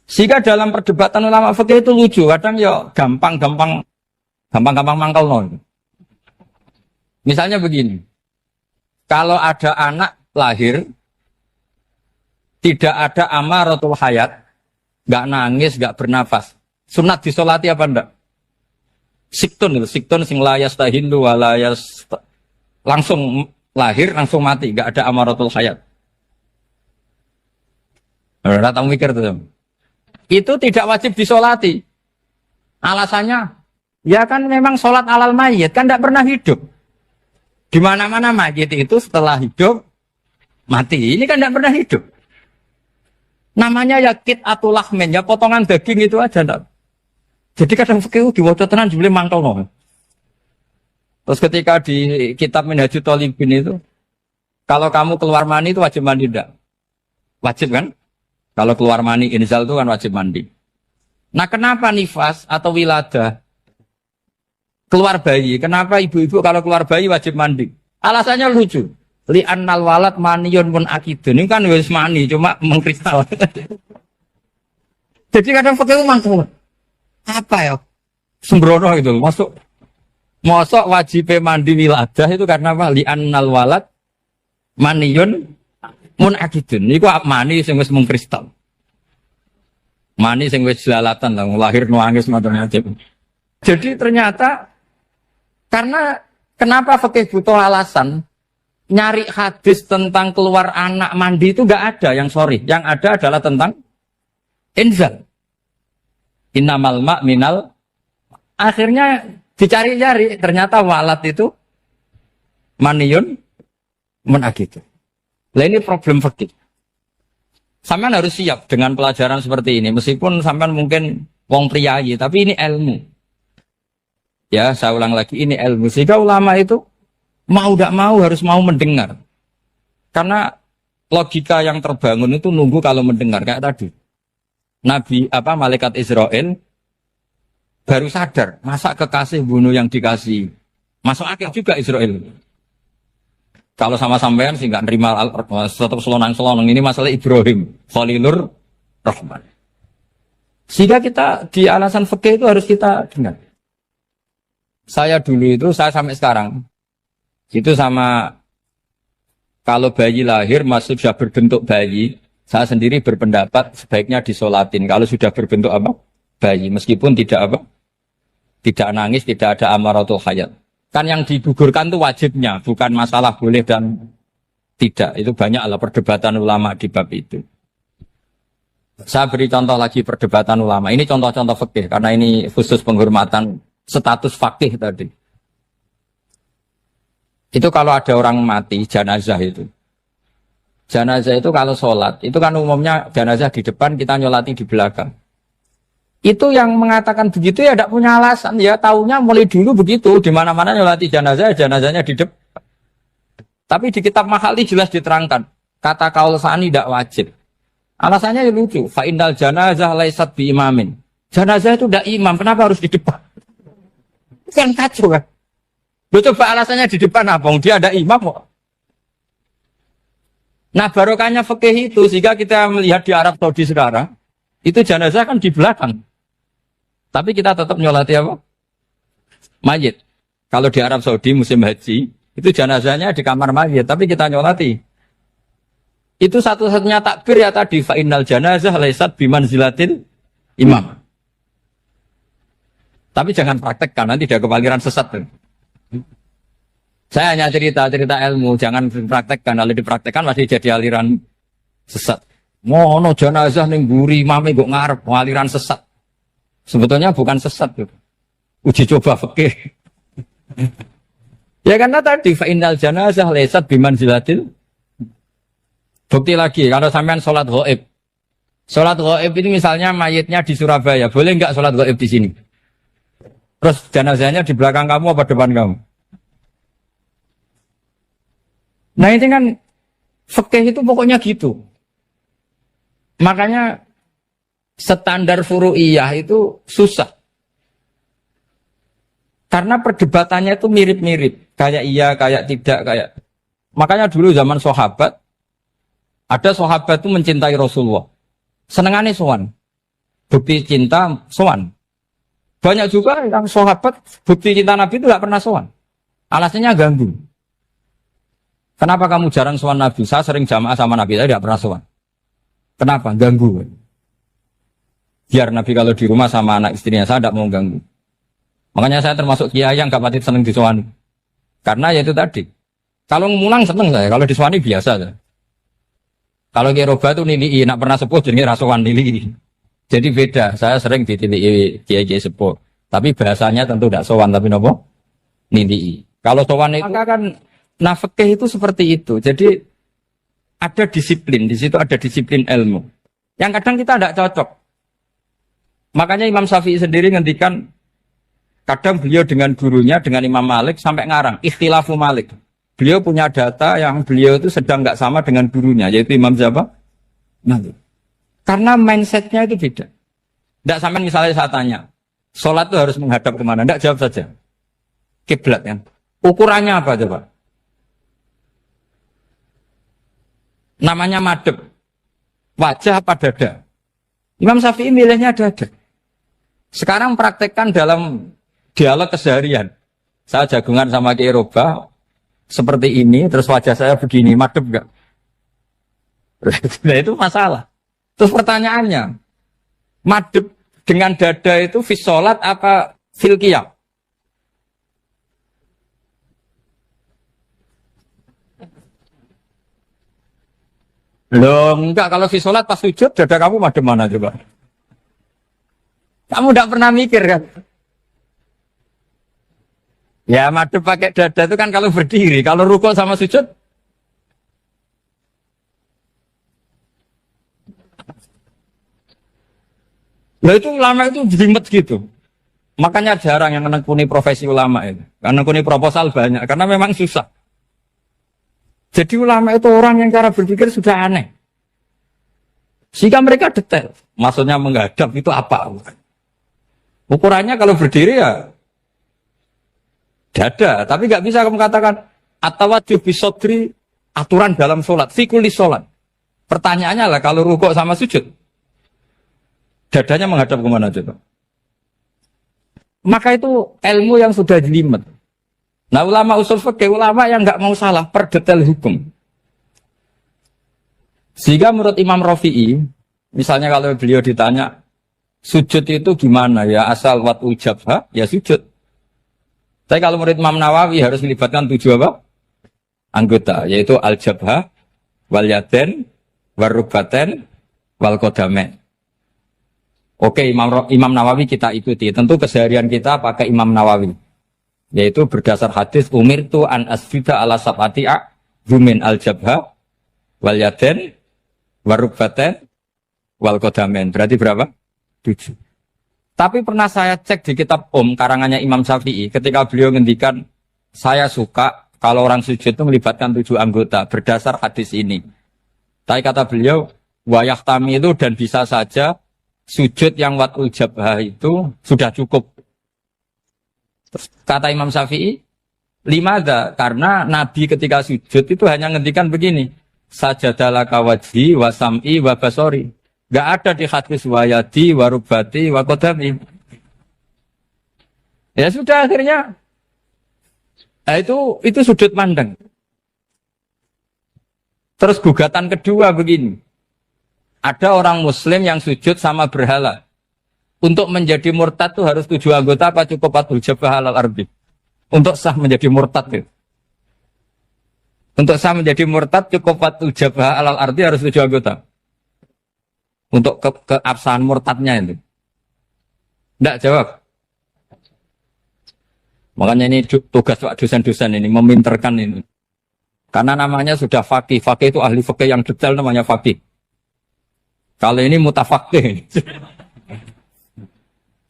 Sehingga dalam perdebatan ulama fikih itu lucu, kadang ya gampang mangkal no. Misalnya begini, kalau ada anak lahir tidak ada amaratul hayat, nggak nangis, nggak bernafas, sunat disolati apa enggak? Siktun sing layas tahindu walayas, langsung lahir langsung mati, nggak ada amaratul hayat. Udah tahu mikir tuh. Itu tidak wajib disolati. Alasannya, ya kan memang sholat alal mayit kan tidak pernah hidup. Di mana-mana mayit itu setelah hidup mati. Ini kan tidak pernah hidup. Namanya ya qit'atul lahmin, ya potongan daging itu aja enggak. Jadi kadang fikih diwaca tenan jebule mangkel no. Terus ketika di kitab Minhajul Thalibin itu, kalau kamu keluar mani itu wajib mandi enggak? Wajib kan? Kalau keluar mani inzal itu kan wajib mandi. Nah kenapa nifas atau wiladah keluar bayi? Kenapa ibu-ibu kalau keluar bayi wajib mandi? Alasannya lucu. Li'annal walad maniyun pun akidun. Ini kan wis mani cuma mengkristal. Jadi kadang fikih mangkel. Apa ya? Sembrono itu masuk. Mosok wajib mandi wiladah itu karena apa? Li'annal walad maniyun mun akidun. Niku mani sing wis mengkristal. Mani sing wis jelalatan lah lahir nuangis macam-macam. Jadi ternyata karena kenapa fikih butuh alasan nyari hadis tentang keluar anak mandi itu enggak ada yang sorry. Yang ada adalah tentang inzal. Innamal ma' minal. Akhirnya dicari-cari ternyata walad itu maniyun menagitu. Lah ini problem fikih. Sampean harus siap dengan pelajaran seperti ini meskipun sampean mungkin wong priayi tapi ini ilmu. Ya, saya ulang lagi ini ilmu. Sehingga ulama itu mau tidak mau harus mau mendengar. Karena logika yang terbangun itu nunggu kalau mendengar kayak tadi. Nabi malaikat Israel baru sadar, masa kekasih bunuh yang dikasih. Masuk akal juga Israel. Kalau sama sampean sih nggak nerima tetap selonang-selonang ini masalah Ibrahim, Khalilur Rahman. Sehingga kita di alasan fikih itu harus kita dengar. Saya dulu itu, saya sampai sekarang itu sama kalau bayi lahir masih sudah berbentuk bayi, saya sendiri berpendapat sebaiknya disolatin kalau sudah berbentuk bayi, meskipun tidak tidak nangis, tidak ada amaratul hayat. Kan yang digugurkan itu wajibnya, bukan masalah boleh dan tidak. Itu banyaklah perdebatan ulama di bab itu. Saya beri contoh lagi perdebatan ulama. Ini contoh-contoh fikih karena ini khusus penghormatan status fakih tadi. Itu kalau ada orang mati, jenazah itu. Jenazah itu kalau sholat, itu kan umumnya jenazah di depan, kita nyolati di belakang. Itu yang mengatakan begitu ya tidak punya alasan. Ya taunya mulai dulu begitu, di mana-mana nyolati jenazah, jenazahnya di depan. Tapi di kitab Mahali jelas diterangkan, kata kaul sani tidak wajib. Alasannya lucu, fa'indal janazah laisat bi imamin. Jenazah itu tidak imam, kenapa harus di depan? Kan kacau kan? Lu coba alasannya di depan apa? Dia ada imam kok. Nah barokahnya fikih itu, sehingga kita melihat di Arab Saudi sekarang, itu jenazah kan di belakang. Tapi kita tetap nyolati apa? Mayit. Kalau di Arab Saudi musim haji, itu jenazahnya di kamar mayit, tapi kita nyolati. Itu satu-satunya takbir ya tadi, fa'innal janazah laisat bimanzilatil imam. Tapi jangan praktekkan, nanti dia kepaliran sesat. Saya hanya cerita ilmu, jangan dipraktekkan. Kalau dipraktekkan masih jadi aliran sesat. Mono jenazah ning mburi imame kok ngarep aliran sesat. Sebetulnya bukan sesat tuh. Uji coba fikih. Ya karena tadi fa'innal janazah laisat bimanzilatil. Bukti lagi kalau sampean sholat ghaib. Sholat ghaib ini misalnya mayitnya di Surabaya, boleh enggak sholat ghaib di sini? Terus jenazahnya di belakang kamu apa depan kamu? Nah ini kan fikih itu pokoknya gitu. Makanya standar furu'iyah itu susah. Karena perdebatannya itu mirip-mirip. Kayak iya, kayak tidak, kayak. Makanya dulu zaman sahabat, Ada sahabat itu mencintai Rasulullah. Senengannya sowan. Bukti cinta sowan. Banyak juga yang sahabat bukti cinta Nabi itu nggak pernah sowan. Alasannya ganggu. Kenapa kamu jarang sowan Nabi? Saya sering jamaah sama Nabi, saya tidak pernah sowan. Kenapa? Ganggu. Biar Nabi kalau di rumah sama anak istrinya, saya tidak mau ganggu. Makanya saya termasuk kiai yang gak mati seneng disowani. Karena ya itu tadi. Kalau ngulang seneng saya, kalau disowani biasa saya. Kalau kiroba itu nilai, nak pernah sepuh jadi rasuan nilai. Jadi beda, saya sering ditilii kiai-kiai sepuh. Tapi bahasanya tentu tidak sowan, tapi nopo nilai. Kalau sowan itu maka kan nafkah itu seperti itu. Jadi ada disiplin, di situ ada disiplin ilmu. Yang kadang kita tidak cocok. Makanya Imam Syafi'i sendiri ngendikan kadang beliau dengan gurunya, dengan Imam Malik sampai ngarang, ikhtilafu Malik. Beliau punya data yang beliau itu sedang nggak sama dengan gurunya, yaitu Imam siapa? Malik. Karena mindsetnya itu beda. Tidak sama misalnya saya tanya, sholat itu harus menghadap kemana? Tidak, jawab saja. Kiblat kan. Ukurannya apa coba? Namanya madhep. Wajah apa dada? Imam Syafi'i milihnya dada. Sekarang praktekkan dalam dialog keseharian. Saya jagungan sama Kiai Roba seperti ini, terus wajah saya begini, madep enggak? Nah itu masalah. Terus pertanyaannya, madep dengan dada itu fis sholat apa fil qiyam? Loh enggak, kalau fis sholat pas sujud dada kamu madep mana coba? Kamu enggak pernah mikir kan? Ya madep pakai dada itu kan kalau berdiri, kalau rukuk sama sujud. Nah itu ulama itu jelimet gitu. Makanya jarang yang menekuni profesi ulama itu. Karena menekuni proposal banyak, karena memang susah. Jadi ulama itu orang yang cara berpikir sudah aneh. Sehingga mereka detail. Maksudnya menghadap itu apa? Ukurannya kalau berdiri ya dada, tapi nggak bisa kamu katakan atawajjuh bisodri aturan dalam sholat, fikuli sholat. Pertanyaannya lah kalau rukuk sama sujud, dadanya menghadap kemana coba? Maka itu ilmu yang sudah jelimet. Nah ulama usul fikih, ulama yang nggak mau salah per detail hukum. Sehingga menurut Imam Rafi'i, misalnya kalau beliau ditanya sujud itu gimana ya, asal wat ujabha ya sujud. Tapi kalau murid Imam Nawawi harus melibatkan 7 apa? Anggota, yaitu al-jabhah, wal yaden, warubaten, wal qadamen. Oke, Imam Nawawi kita ikuti. Tentu keseharian kita pakai Imam Nawawi. Yaitu berdasar hadis umirtu an asjuda ala sab'ati a'zumin al-jabhah, wal yaden, warubaten, wal qadamen. Berarti berapa? 7. Tapi pernah saya cek di kitab karangannya Imam Syafi'i, ketika beliau ngendikan, saya suka kalau orang sujud itu melibatkan 7 anggota, berdasar hadis ini. Tapi kata beliau, wayahtami itu dan bisa saja, sujud yang watul jabhah itu sudah cukup. Terus kata Imam Syafi'i, limada, karena Nabi ketika sujud itu hanya ngendikan begini, sajadalaka wajhi wa sam'i wa basori. Gak ada di hadis wayadi, warubati, wakodami. Ya sudah akhirnya. Nah, itu sudut pandang. Terus gugatan kedua begini. Ada orang muslim yang sujud sama berhala. Untuk menjadi murtad itu harus 7 anggota apa cukup 4 jabah halal arbi. Untuk sah menjadi murtad itu. Untuk sah menjadi murtad cukup 4 jabah halal arbi harus 7 anggota. Untuk keabsahan murtadnya itu. Tidak jawab. Makanya ini tugas dosen-dosen ini, meminterkan ini. Karena namanya sudah faqih. Faqih itu ahli faqih yang detail namanya faqih. Kalau ini mutafaqih.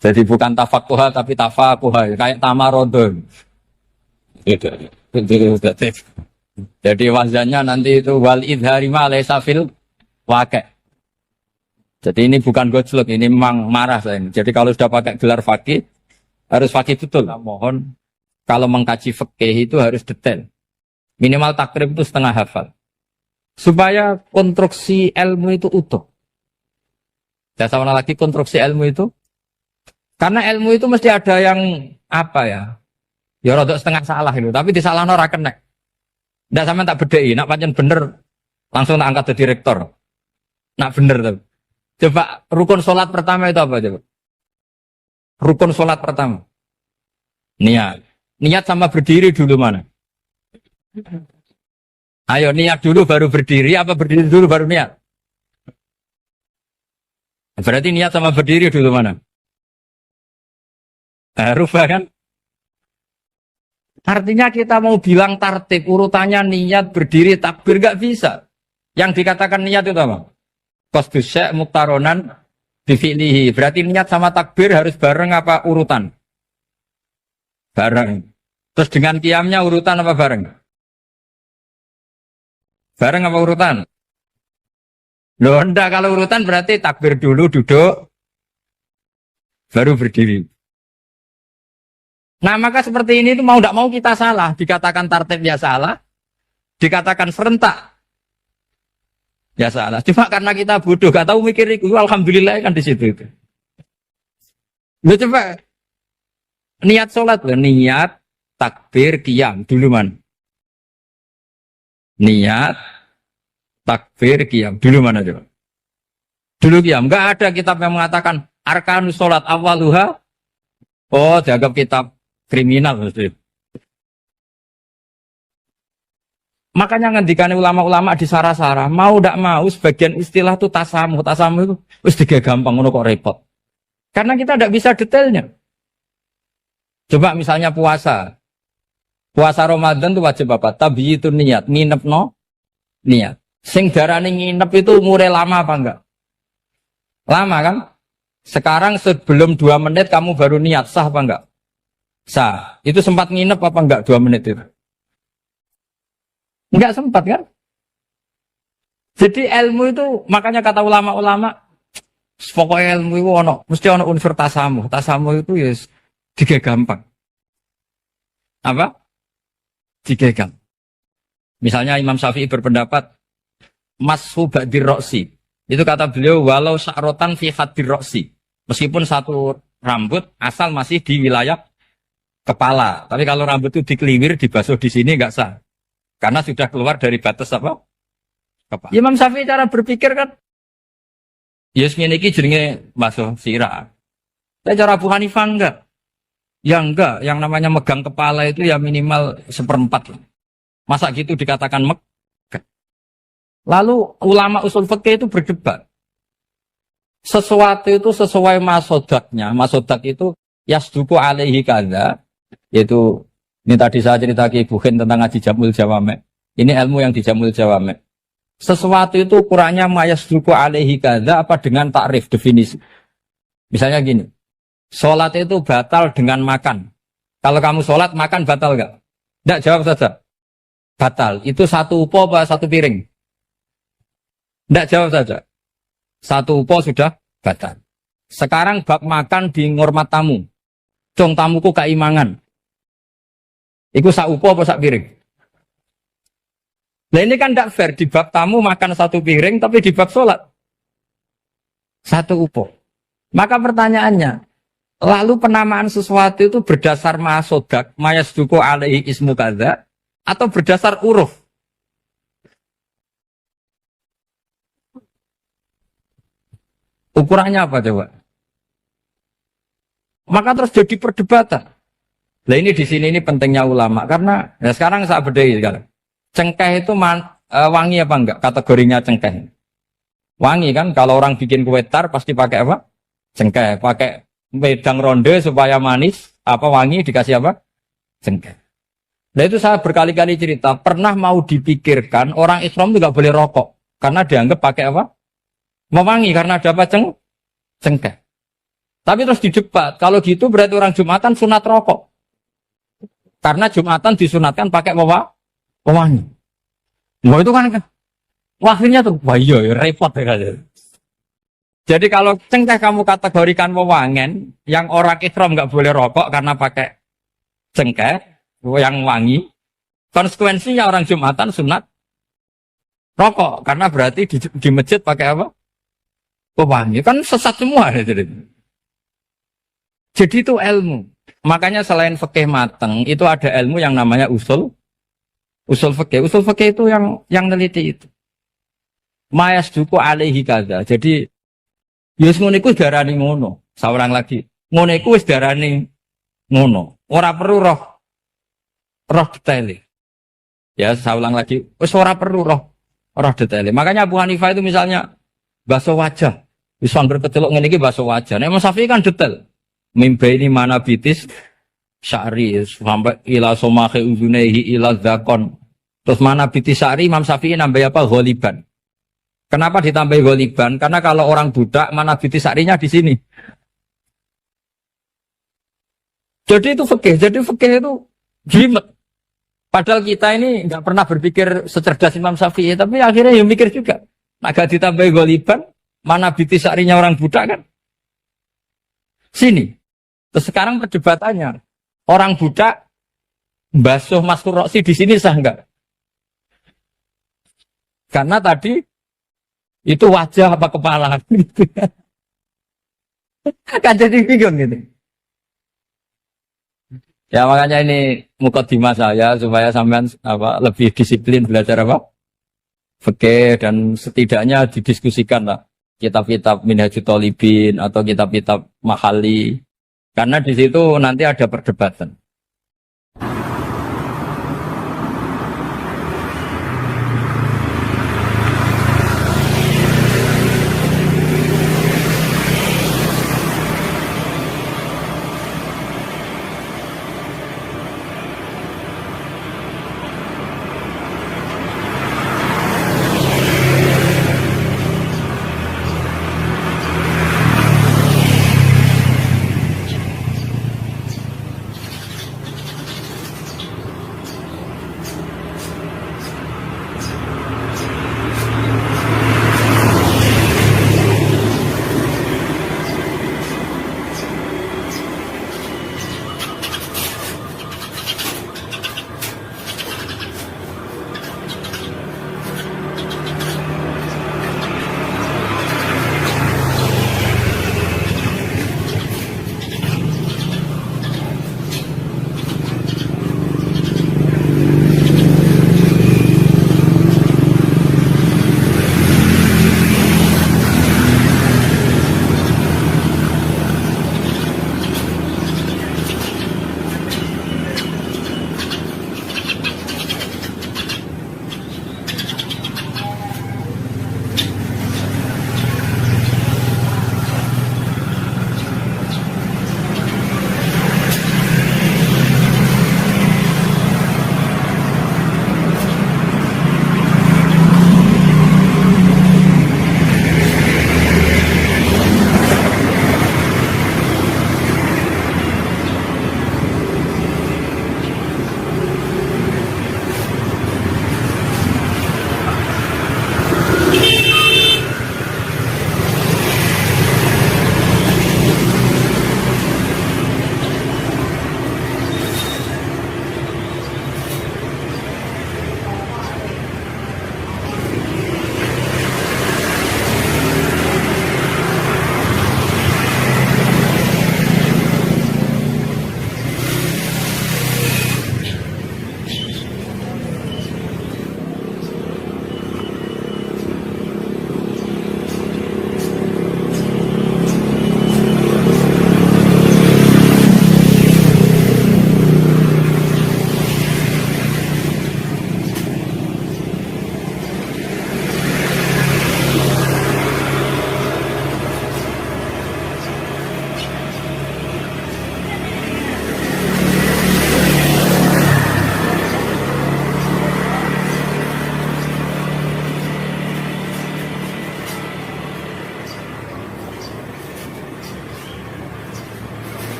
Jadi bukan tafakuha tapi tafakuha. Kayak tamarodon. Jadi wazannya nanti itu wal idhari ma laysa fil waqi'. Jadi ini bukan gojlok, ini memang marah saya ini. Jadi kalau sudah pakai gelar fakih, harus fakih betul. Nah, mohon, kalau mengkaji fakih itu harus detail. Minimal takrib itu setengah hafal. Supaya konstruksi ilmu itu utuh. Dan sama lagi konstruksi ilmu itu. Karena ilmu itu mesti ada yang apa ya? Ya rodok setengah salah itu, tapi disalahno ora kena. Ndak sampean tak bedheki, nak pancen bener langsung tak angkat jadi rektor. Nak bener tuh. Coba rukun sholat pertama itu apa coba? Rukun sholat pertama. Niat. Niat sama berdiri dulu mana? Ayo niat dulu baru berdiri, apa berdiri dulu baru niat? Berarti niat sama berdiri dulu mana? Rubah kan? Artinya kita mau bilang tartib, urutannya niat, berdiri, takbir, gak bisa. Yang dikatakan niat itu apa? Qasdus syai' muktaronan bifi'lihi. Berarti niat sama takbir harus bareng apa urutan? Bareng. Terus dengan qiyamnya urutan apa bareng? Bareng apa urutan? Loh enggak, kalau urutan berarti takbir dulu, duduk, baru berdiri. Nah maka seperti ini itu mau tidak mau kita salah. Dikatakan tartib ya salah. Dikatakan serentak ya salah. Cuma karena kita bodoh, gak tahu mikir itu. Alhamdulillah kan di situ itu. Lu coba niat sholat loh. Niat, takbir, qiyam. Dulu man. Niat, takbir, qiyam. Dulu mana coba? Dulu qiyam. Gak ada kitab yang mengatakan arkanus sholat awaluha. Oh, dianggap kitab kriminal. Makanya ngendikane ulama-ulama di sarah-sarah, mau ndak mau sebagian istilah itu tasamuh. Tasamuh itu wis tiga gampang ngono kok repot. Karena kita ndak bisa detailnya. Coba misalnya puasa. Puasa Ramadan itu wajib apa? Tabyitun niat, nginep no niat. Sing darane nginep itu umure lama apa enggak? Lama kan? Sekarang sebelum 2 menit kamu baru niat, sah apa enggak? Sah. Itu sempat nginep apa enggak 2 menit itu? Enggak sempat kan? Jadi ilmu itu, makanya kata ulama-ulama, pokoknya ilmu itu mesti ono unsur tasamuh. Tasamuh itu ya tiga gampang. Apa? Tiga gampang. Misalnya Imam Syafi'i berpendapat, mashu ba'dir roksi. Itu kata beliau, walau sya'rotan fi hadir roksi. Meskipun satu rambut, asal masih di wilayah kepala. Tapi kalau rambut itu dikeliwir, dibasuh di sini, enggak sah. Karena sudah keluar dari batas apa? Kepala. Imam Syafi'i cara berpikir kan, yes ini jenenge basuh sirah. Tapi cara Abu Hanifah enggak. Ya enggak, yang namanya megang kepala itu ya minimal 1/4. Masa gitu dikatakan megah. Lalu ulama usul fikih itu berdebat. Sesuatu itu sesuai masodaknya. Masodak itu yasduku alaihi kadza, yaitu ini tadi saya cerita ke Ibu Khin tentang ngaji Jamul Jawame. Ini ilmu yang di Jamul Jawame. Sesuatu itu ukurannya yasduku alaihi kadza apa dengan takrif definisi. Misalnya gini. Sholat itu batal dengan makan. Kalau kamu sholat, makan batal enggak? Enggak, jawab saja. Batal. Itu satu upo apa satu piring? Enggak, jawab saja. Satu upo sudah batal. Sekarang bab makan di ngormat tamu. Cung tamuku keimangan. Iku sak upo apa sak piring? Nah ini kan tidak fair. Di bab tamu makan satu piring, tapi di bab sholat satu upo. Maka pertanyaannya, lalu penamaan sesuatu itu berdasar masodak, mayasduku alaihi ismu kadza, atau berdasar uruf? Ukurannya apa coba? Maka terus jadi perdebatan. Nah ini di sini ini pentingnya ulama karena ya sekarang saya bedai sekarang. Cengkeh itu wangi apa enggak? Kategorinya cengkeh. Wangi kan kalau orang bikin kue tar pasti pakai apa? Cengkeh, pakai wedang ronde supaya manis, apa wangi dikasih apa? Cengkeh. Nah itu saya berkali-kali cerita, pernah mau dipikirkan orang Islam itu enggak boleh rokok karena dianggap pakai apa? Mewangi karena ada apa? Cengkeh. Tapi terus didebat, kalau gitu berarti orang Jumatan sunat rokok. Karena Jumatan disunatkan pakai pewangi. Wah itu kan akhirnya tuh, wah iya repot ya. Jadi kalau cengkeh kamu kategorikan pewangen, yang orang Islam nggak boleh rokok karena pakai cengkeh yang wangi, konsekuensinya orang Jumatan sunat rokok karena berarti di masjid pakai apa? Pewangi. Kan sesat semua ya, jadi. Jadi itu ilmu. Makanya selain fikih mateng, itu ada ilmu yang namanya usul fikih. Usul fikih itu yang neliti itu. Mayas duku alaihi kaza. Jadi yus ngono iku darani ngono. Saurang lagi. Ngono iku wis darani ngono. Ora perlu roh detail. Ya, saya ulang lagi. Wis ora perlu roh detail. Makanya Abu Hanifah itu misalnya basuh wajah. Wis anggar kecelok ngene iki basuh wajah. Nek Imam Syafi'i kan detail. Mimba ini mana bitis syari sampai ila somahe uzunehi ila zakon. Terus mana bitis syari Imam Syafi'i nambah apa? Ghaliban. Kenapa ditambah ghaliban? Karena kalau orang budak mana bitis syarinya di sini. Jadi itu fikih. Jadi fikih itu jimat. Padahal kita ini nggak pernah berpikir secerdas Imam Syafi'i, tapi akhirnya ya mikir juga. Agak ditambah ghaliban, mana bitis syarinya orang budak kan? Sini. Terus sekarang perdebatannya, orang budak basuh maskur roksi di sini sah enggak? Karena tadi itu wajah apa kepala gitu. Kan jadi bingung gitu. Ya makanya ini mukadimah saya supaya sampean lebih disiplin belajar fikih dan setidaknya didiskusikan lah kitab-kitab Minhajut Thalibin atau kitab-kitab Mahali. Karena di situ nanti ada perdebatan.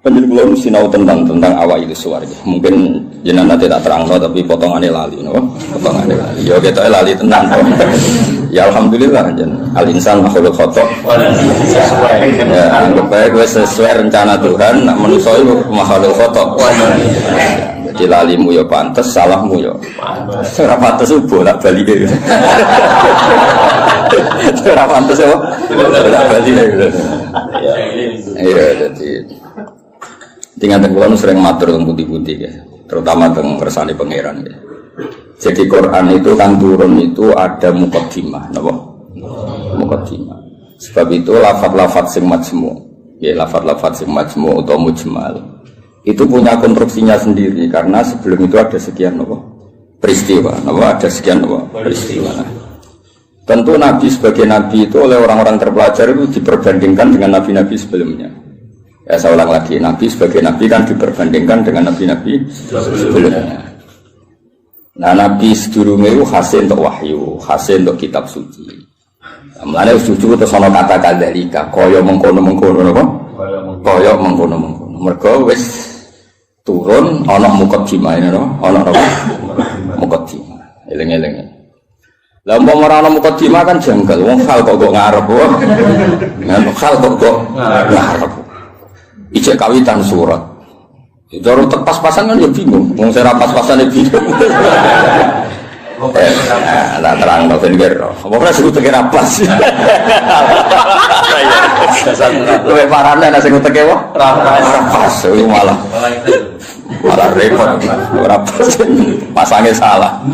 Penjelasan sinau tentang awal itu suaranya. Mungkin jenengan nanti tak terang tapi potongannya lali, no? Potongannya lali. Ya kita lali tenang. Ya alhamdulillah jen. Al insan makhluk khotok. Ya anggap baik gue sesuai rencana Tuhan. Nak manusia itu makhluk khotok. Jadi lalimu ya pantas, salahmu ya. Ora pantas bolak balik. Ora pantas ya. Bolak balik. Iya jadi. Tinggal tenggelam sering matur tentang putih-putih ya, terutama tentang kersane pangeran ya. Jadi Quran itu kan turun itu ada muqaddimah, napa? Muqaddimah. Sebab itu lafaz-lafaz sing majmu, ya lafaz-lafaz sing majmu atau mujmal. Itu punya konstruksinya sendiri karena sebelum itu ada sekian napa? Peristiwa, napa? Ada sekian napa? Peristiwa. Tentu Nabi sebagai Nabi itu oleh orang-orang terpelajar itu diperbandingkan dengan Nabi-Nabi sebelumnya. Ya saya ulang lagi, Nabi sebagai Nabi kan diperbandingkan dengan Nabi-Nabi sebelumnya. Nah Nabi sedurunge itu hasil untuk wahyu, hasil untuk kitab suci. Mulane suci terus ana kata kadzalika, kaya mengkono-mengkono napa? Kaya mengkono-mengkono. Mergo wis turun ana muqaddimah ini napa? Ana napa? Muqaddimah. Eling-eling. Lah umpama ora ana muqaddimah kan janggal, wong hal kok ngarep wae. Ngono hal kok ngarep. Ijek kawitan surat. Jaro pas-pasan kan ya bingung. Wong saya pas-pasan ya bingung. Nah, terang no ben kira. Apa sing uteke ra pas. Kowe parane nek sing uteke wae ra pas. Malah repot. Ora pas. Pasange salah.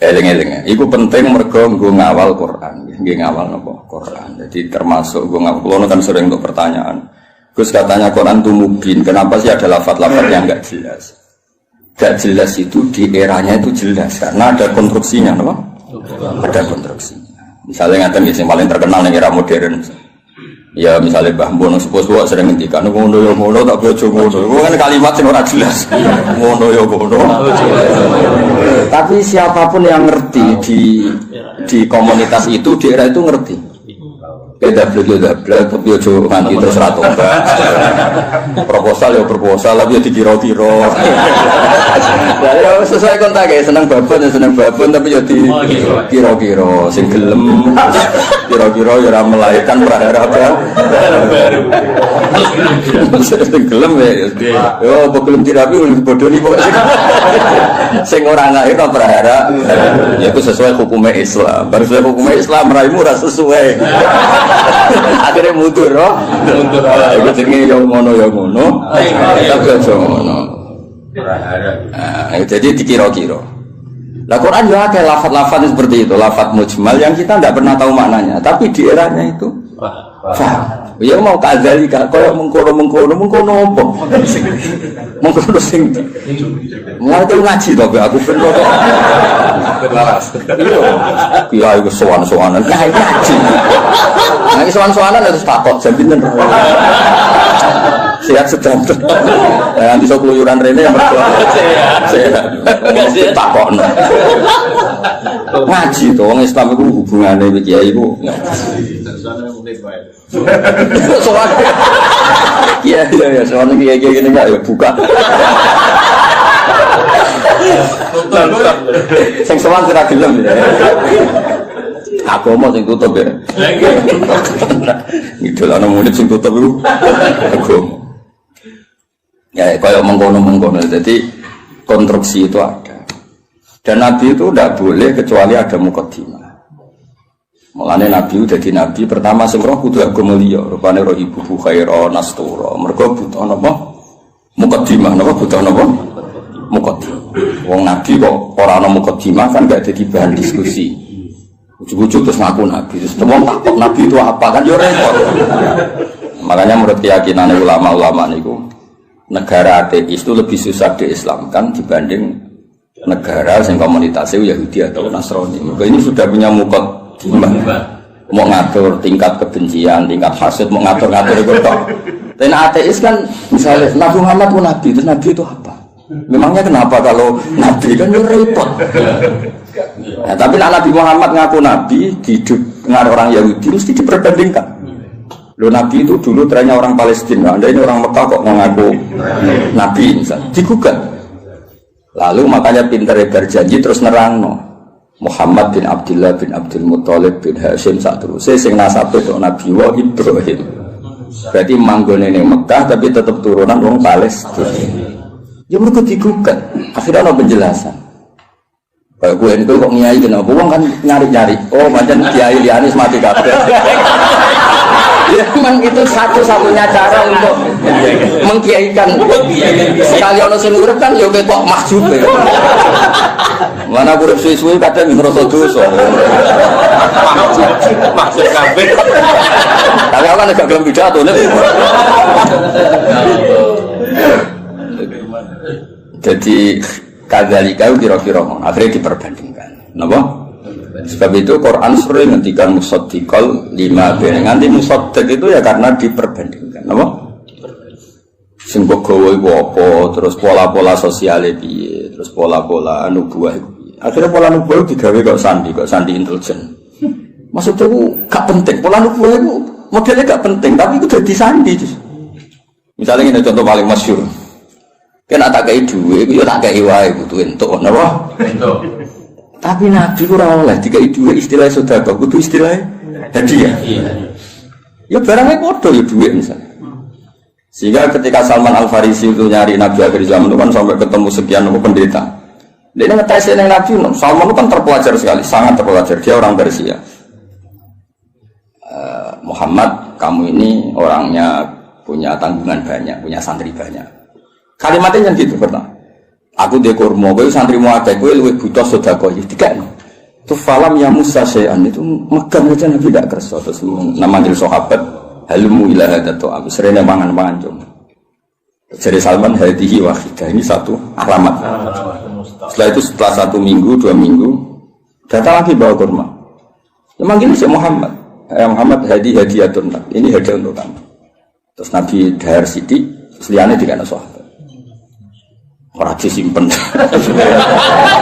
Eling-eling. Iku penting mergo nggo ngawal Quran, nggih ngawal napa Quran. Jadi termasuk nggo ngawal. Kulo kan sering untuk pertanyaan. Gus katanya Quran itu mubin. Kenapa sih ada lafaz-lafaz yang enggak jelas? Enggak jelas itu di eranya itu jelas karena ada konstruksinya, napa? Ada konstruksinya. Misalnya ngaten sing paling terkenal ning era modern. Ya misalnya Mbah Bono sepuh-sepuh sering ngendikan ngono ya ngono tak bojo ngono. Itu kan kalimat sing ora jelas. Ngono ya ngono. Tapi siapapun yang ngerti di komunitas itu di era itu ngerti. Beda tapi ojo nganti terus ra tobat. Proposal tapi dikira-kira. Ya sesuai kontak ya seneng babon tapi ya dikira-kira sing gelem kira-kira ya ora melahirkan prahara baru. Sing gelem ya yo belum dirapi bodoni kok. Sing ora lahir prahara ya itu sesuai hukum Islam. Baru sesuai hukum Islam raimu ora sesuai. Akhirnya mundur, mundur. Itu jenenge yang ngono, tapi aja ngono. Jadi dikira-kira. Lah Quran juga kayak lafaz-lafaz seperti itu, lafaz mujmal yang kita tidak pernah tahu maknanya, tapi di eranya itu paham. Ya mau kadzalika, kaya mengkono apa? Mengkono sing. Mulai ngaji to aku ben kok. Iya, iku sowan-sowanan ngaji. Nek sowan-sowanan harus takok jam pinten. Sehat sedang. Nanti sok keluyuran rene yang berdua. Sehat. Takokno. Ngaji to wong Islam iku hubungane iki kiai iku. Soal iya soal kayak gini nggak ya buka sing soal tidak gelem ya aku mau sing tutup ya itu lah murid sing tutup itu aku ya kayak mengkono jadi konstruksi itu ada dan Nabi itu tidak boleh kecuali ada muqaddimah. Mulane Nabi jadi Nabi pertama sing roh kudu agama liya, rupane roh ibu khaira nastura. Mergo butuh napa? Muqaddimah, napa butuh napa? Muqaddimah. Wong Nabi kok ora ana muqaddimah kan gak dadi bahan diskusi. Ujug-ujug terus ngaku Nabi. Terus wong takok Nabi itu apa kan yo repot. Makanya menurut keyakinan ulama-ulama niku negara ateis itu lebih susah diislamkan dibanding negara yang komunitasnya Yahudi atau Nasrani. Mereka ini sudah punya muqaddimah. Mau ngatur tingkat kebencian, tingkat hasad, mau ngatur-ngatur itu toh. Dan ateis kan misalnya Nabi Muhammad pun Nabi, terus Nabi itu apa? Memangnya kenapa kalau Nabi kan repot? Nah, tapi Nabi Muhammad ngaku Nabi, hidup dengan orang Yahudi mesti diperbandingkan. Lo Nabi itu dulu trennya orang Palestina, Anda ini orang Mekah kok mengaku Nabi misalnya, digugat. Lalu makanya pintar berjanji terus nerangno. Muhammad bin Abdullah bin Abdul Muthalib bin Hashim saat terus sing nasabe tok Nabi wa Ibrahim. Berarti manggone ning Mekah tapi tetap turunan wong Palestina. Ya mergo digugat. Akhirnya ada penjelasan. Kayak gue itu kok nyai kenapa? Wong kan nyari-nyari. Oh, macam kiai lianis mati kabeh. Ya memang itu satu-satunya cara untuk mengkiaikan. Sekali ono sing urip kan yo ketok mahjub. Mana urip suwi-suwi kadang ngrasa dosa. Maksud kabeh. Tapi aku kan agak gelem pidato nek. Jadi kadzalika kira-kira akhirnya diperbandingkan. Napa? Sebab itu Quran sering ngendikan musaddiqal lima nganti musaddiq itu ya karena diperbandingkan. Napa? Sing kok gawe iku apa, terus pola-pola sosiale piye, terus pola-pola nubuwah iku piye. Akhirnya pola nubuwah digawe kok sandi intelijen. Maksudnya itu gak penting, pola nubuwah itu modelnya gak penting, tapi itu dadi sandi. Misalnya ini contoh paling masyhur. Kena tak kei duwe, iku yo tak kei wae butuh entuk, napa? Entuk. Tapi Nabi ora oleh dikai duwe istilah sedekah, kudu istilah hadiah. Ya barangnya padha ya duwe misalnya. Sehingga ketika Salman Al-Farisi itu nyari Nabi akhir zaman itu kan sampai ketemu sekian pendeta. Dia ngetes yang Nabi, Salman itu kan terpelajar sekali, sangat terpelajar. Dia orang Persia. Muhammad, kamu ini orangnya punya tanggungan banyak, punya santri banyak. Kalimatnya yang gitu pertama. Aku dia kurma, gue santrimu akeh, gue luwih butuh sedekah iki dikekno. Tu falam ya Musa syai'an itu megang aja Nabi tidak kerso terus manggil sahabat halumu ila hadatu am serene mangan-mangan cung. Jadi Salman hadihi wahidah ini satu alamat. Setelah itu setelah 1 minggu 2 minggu datang lagi bawa kurma. Ya manggil si Muhammad. Muhammad hadiyatun. Ini hadiah untuk kamu. Terus Nabi dahar sithik, liyane dikene sahabat. Orang disimpen.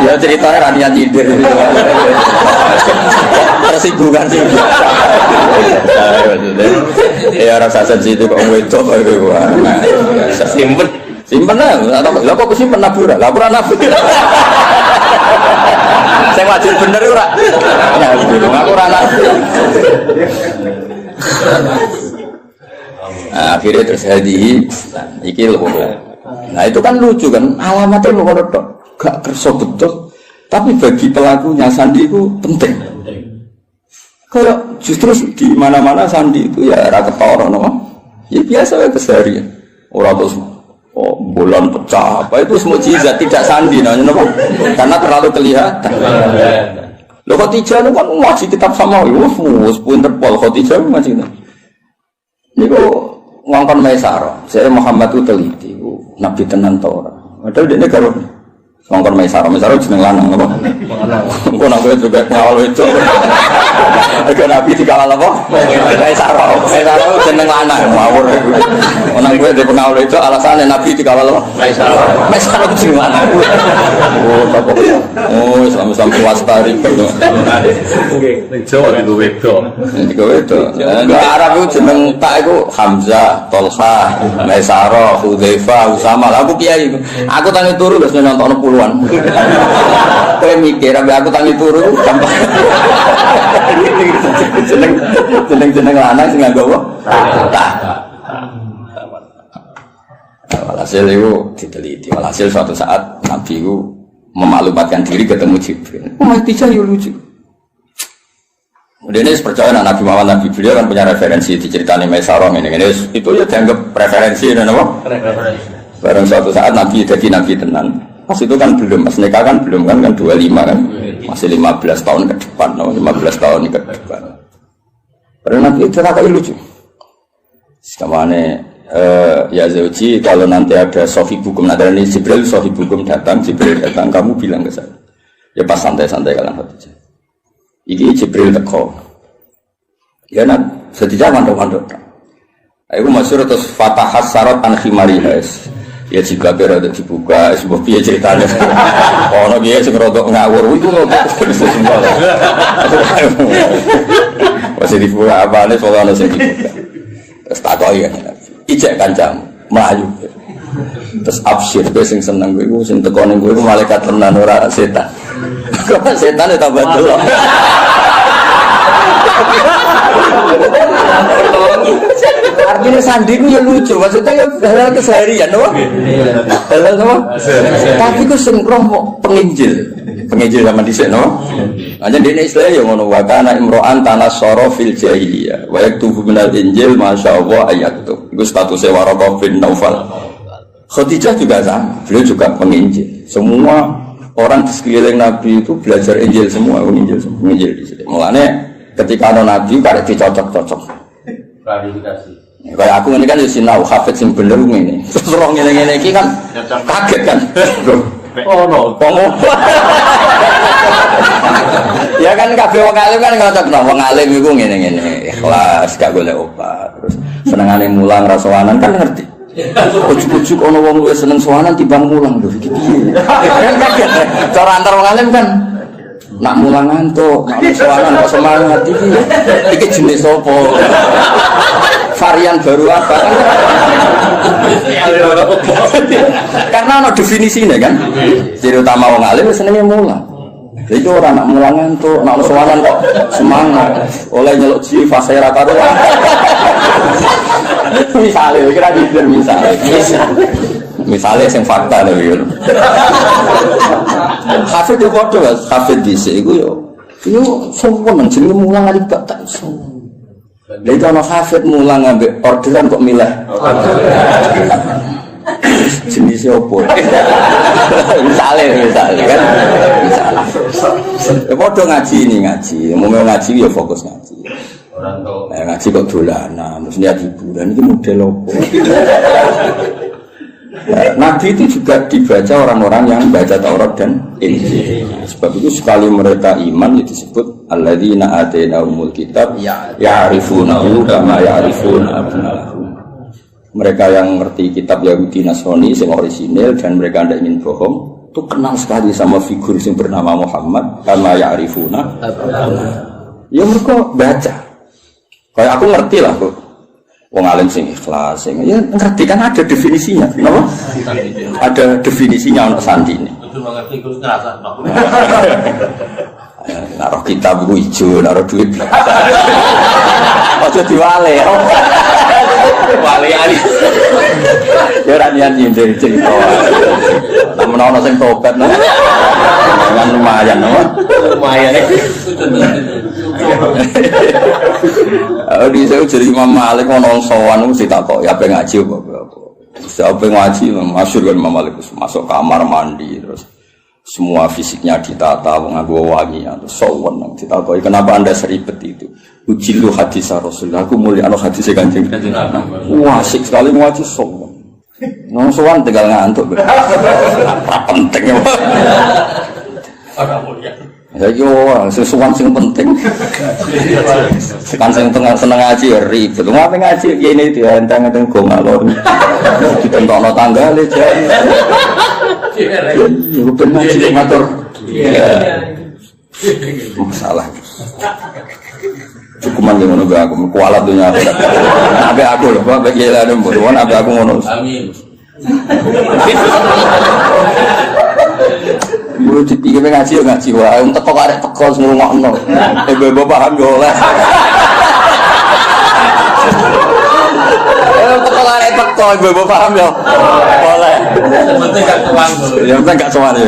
Ya ceritanya rania tidur. Tersinggungan sih. Ya rasa sensitif kok wedok kok. Simpen. Simpen lah. Lah kok simpen nabura? Lah ora nabur. Saya wajib bener ora. Ya aku ora nabur. Akhirnya terus hadihi iki lho. Nah itu kan lucu kan, alamatnya lu gak kerso betul, tapi bagi pelakunya sandi itu penting. Kalau justru di mana-mana sandi itu ya raketoro, no? Ya biasa ya keseharian. Orang terus bulan pecah, apa itu semua mukjizat tidak sandi, namanya no? Karena terlalu kelihatan. Lo Khadijah itu kan ngaji kitab sama, wah, pinter pol Khadijah ngaji itu. Ini kok ngongkon Maisarah, saya Muhammad itu teliti. Nabi tenan ta ora. Padahal dekne karo ngongkon Maisarah jeneng lanang apa? Engko nang kowe juga ngawal itu. Aga Nabi dikawal apa? Maisarah jeneng lanang ngawur. Nang kowe di pengawal itu alasane Nabi dikawal apa? Maisarah jeneng lanang. Oh, apa? Oh, sama-sama wastari kok. Nggih, ning Jawa digo wedo. Digo wedo. Enggak Arab itu jeneng tak iku Hamzah, Tolha, Maisarah, Hudzaifah, Usama. Aku kiai. Aku tangi turu wis nonton puluhan. Kowe mikir ambek aku tangi turu gampang. Jeneng lanang sing nganggo apa? Walhasil itu diteliti. Walhasil suatu saat Nabi itu memaklumatkan diri ketemu Jibril. Khadijah yo lucu. Kemudian ini percaya Nabi Muhammad Nabi beliau kan punya referensi diceritani Maisarah ini itu ya dianggap referensi dan apa? Barang suatu saat Nabi jadi Nabi tenan. Pas itu kan belum, pas nikah kan belum kan 25 kan. Masih 15 tahun ke depan, 15 tahun ke depan. Karena Nabi itu terlalu lucu. Sekamane ya Zauji kalau nanti ada sohibukum, nanti ini Jibril sohibukum datang, kamu bilang ke saya. Ya pas santai-santai kalian Khadijah. Iki Jibril teko. Ya nak sedikit mandok-mandok. Aku masyhur terus fatahas syarat an khimariha. Ya jika berada dibuka, sebuah piye ceritanya. Ono piye sing rodok ngawur iku lho. Masih dibuka apane soal ana sing dibuka. takoki ya. Ijek kancam melayu. Terus absyir kowe sing seneng kowe sing teko ning kowe malaikat tenan ora setan. Kok setan itu tambah delok. Artinya sandi itu ya lucu, maksudnya ya hal keseharian, no? Hal apa? Tapi ku sengkroh penginjil sama dhisik, no? Hanya di Islam yang ngono wa kana imro'an tanassara fil jahiliyah wa yaktubu minal injil masyaallah ayatu. Itu statusnya Waraqah bin Naufal. Khadijah juga sama, beliau juga penginjil. Semua orang di sekeliling Nabi itu belajar Injil semua, penginjil di sini. Mulanya ketika ada Nabi karek dicocok-cocok. Klarifikasi. Kayak aku ini kan ya sinau hafid sing bener ngene. Terus orang ngene-ngene iki kan kaget kan. Oh no, ya kan kabeh wong alim kan ngocokno wong alim iku ngene-ngene, ikhlas gak golek obat. Terus senengane mulang ra sowanan kan ngerti. Ujuk-ujuk ana wong luwih seneng sowanan timbang mulang lho iki piye. Kan kaget. Cara antar wong alim kan nak mulang ngantuk, nak sowanan kok semangat iki. Iki jenis sapa? Varian baru apa kan? Karena ada definisinya kan. Ciri utama wong alim senenge mulang. Jadi orang nak mulang ngantuk, nak sowanan kok semangat. Oleh nyeluk ji fase ra karuan. Misalnya, kira gitu misalnya yang fakta nih gitu. Hafid itu bodoh, hafid dhisik iku yo sombong jenenge mulang ali gak tak sombong. Lha itu ana hafid mulang ambek orderan kok milah. Jenisnya opo? Misalnya kan. Ya bodoh ngaji, mau ngaji ya fokus ngaji. Ngaji kok dolanan, terus lihat hiburan, itu model apa? Nabi itu juga dibaca orang-orang yang baca Taurat dan Injil. Sebab itu sekali mereka iman itu disebut alladzina atainahumul kitab ya'rifunahu kama ya'rifuna abna'ahum. Mereka yang ngerti kitab Yahudi Nasrani yang orisinil dan mereka tidak ingin bohong, itu kenal sekali sama figur yang bernama Muhammad kama ya'rifuna abna'ahum. Ya mereka baca. Kayak aku ngerti lah kok. Wong alim sing ikhlas, ya ngerti kan ada definisinya, kenapa? Ada definisinya untuk sandi ini. Naruh kitab itu hijau, naruh duit. Ojo diwale, wale ali. Ya ranian nyindir cerita. Namun orang sing tobat, kan lumayan, lumayan. Di saya jadi Imam Malik mau sowan mesti takok ya apa ngaji apa. Siapa ngaji masyhur kan Imam Malik masuk kamar mandi terus semua fisiknya ditata mengaku wangi terus sowan ditakoki kenapa Anda seribet itu? Ujilu hadis Rasulullah aku mulia hadis Kanjeng Nabi. Wah asik sekali ngaji sowan. Nang sowan tinggal ngantuk. Penting ya. Ya yo, sesuatu yang penting. Kan sing tengah seneng ngaji ribet. Ngapain ngaji ini dia enteng-enteng go ngalor. Ditentokno tanggale jan. Ya bener ngaji ngatur. Masalah. Cukuman yang ngono aku kualat dunia. Abe aku lho, Pak, bagi lan mburuan abe aku ngono. Amin. Lu dipikir ngaji ya ngaji wae, teko karek teko ngrungokno. Ibu paham yo oleh. Teko karek teko ibu paham yo oleh. Penting gak tuang. Ya penting gak sowan ya.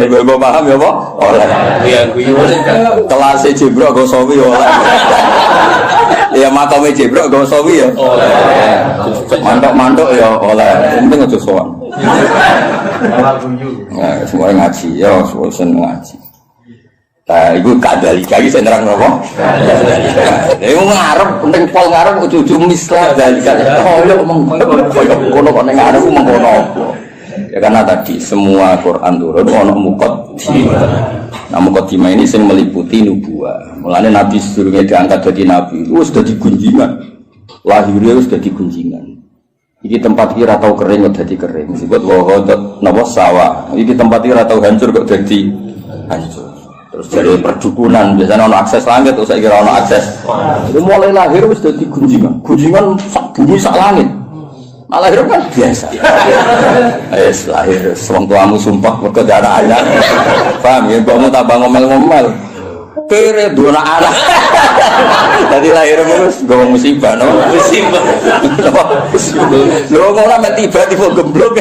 Ibu paham yo apa? Oleh. Iya kuwi kelas Jibril go sawi oleh. Ya makame Jibril go sawi ya. Oleh. Mantuk-mantuk ya oleh. Penting aja sowan. Nah, semua ngaji, ya, semua seneng ngaji. Nah, itu kadali lagi saya nerang apa? Itu ngarep, penting pol ngarep, ujung-ujung mislah dari kali. Oh, ya, kono ngarep, kono. Ya karena tadi semua Quran turun, ono muqaddimah. Nah, muqaddimah ini yang meliputi nubuwah. Mulanya Nabi sebelumnya diangkat jadi Nabi, itu sudah digunjingan. Lahirnya sudah digunjingan. Iki tempat kira tahu kering kok jadi kering. Sebut bahwa napa sawah. Iki tempat kira tahu hancur kok jadi hancur. Terus dari perdukunan biasanya ono akses langit terus saya kira ono akses. Itu mulai lahir wis dadi gunjingan. Gunjingan sak bumi sak langit. Malah lahir kan biasa. Wis lahir wong tuamu sumpah mergo darah anyar. Paham ya, mbokmu tambah ngomel-ngomel. Kere dua anak. Tadi lahir terus gawe musibah no. Musibah. Lho ora men tiba-tiba gemblok.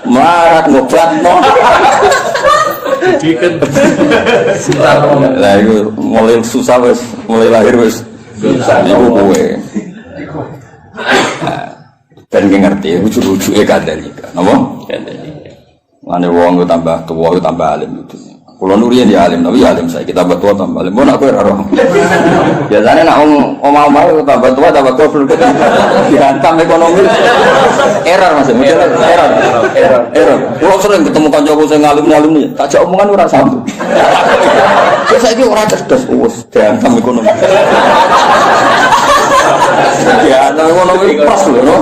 Marat ngobatno. Diken. Lah iku mulai susah wis, mulai lahir wis. Iku kowe. Dan ngerti ujug-ujuge kandhani. Napa? Kandhani. Mane wong tambah tuwa tambah alim itu. Kulo nurian ya alim, tapi alim saya kita tua tambah alim. Mau nak kue raro. Biasanya nak omah tambah tua tambah goblok. Dihantam ekonomi. Error maksudnya. Error. Kulo sering ketemu kancaku sing ngalim nih. Tak jak omongan ora sambung. Terus saiki ora cerdas wis dihantam ekonomi. Ya, nang ekonomi pas lho, no.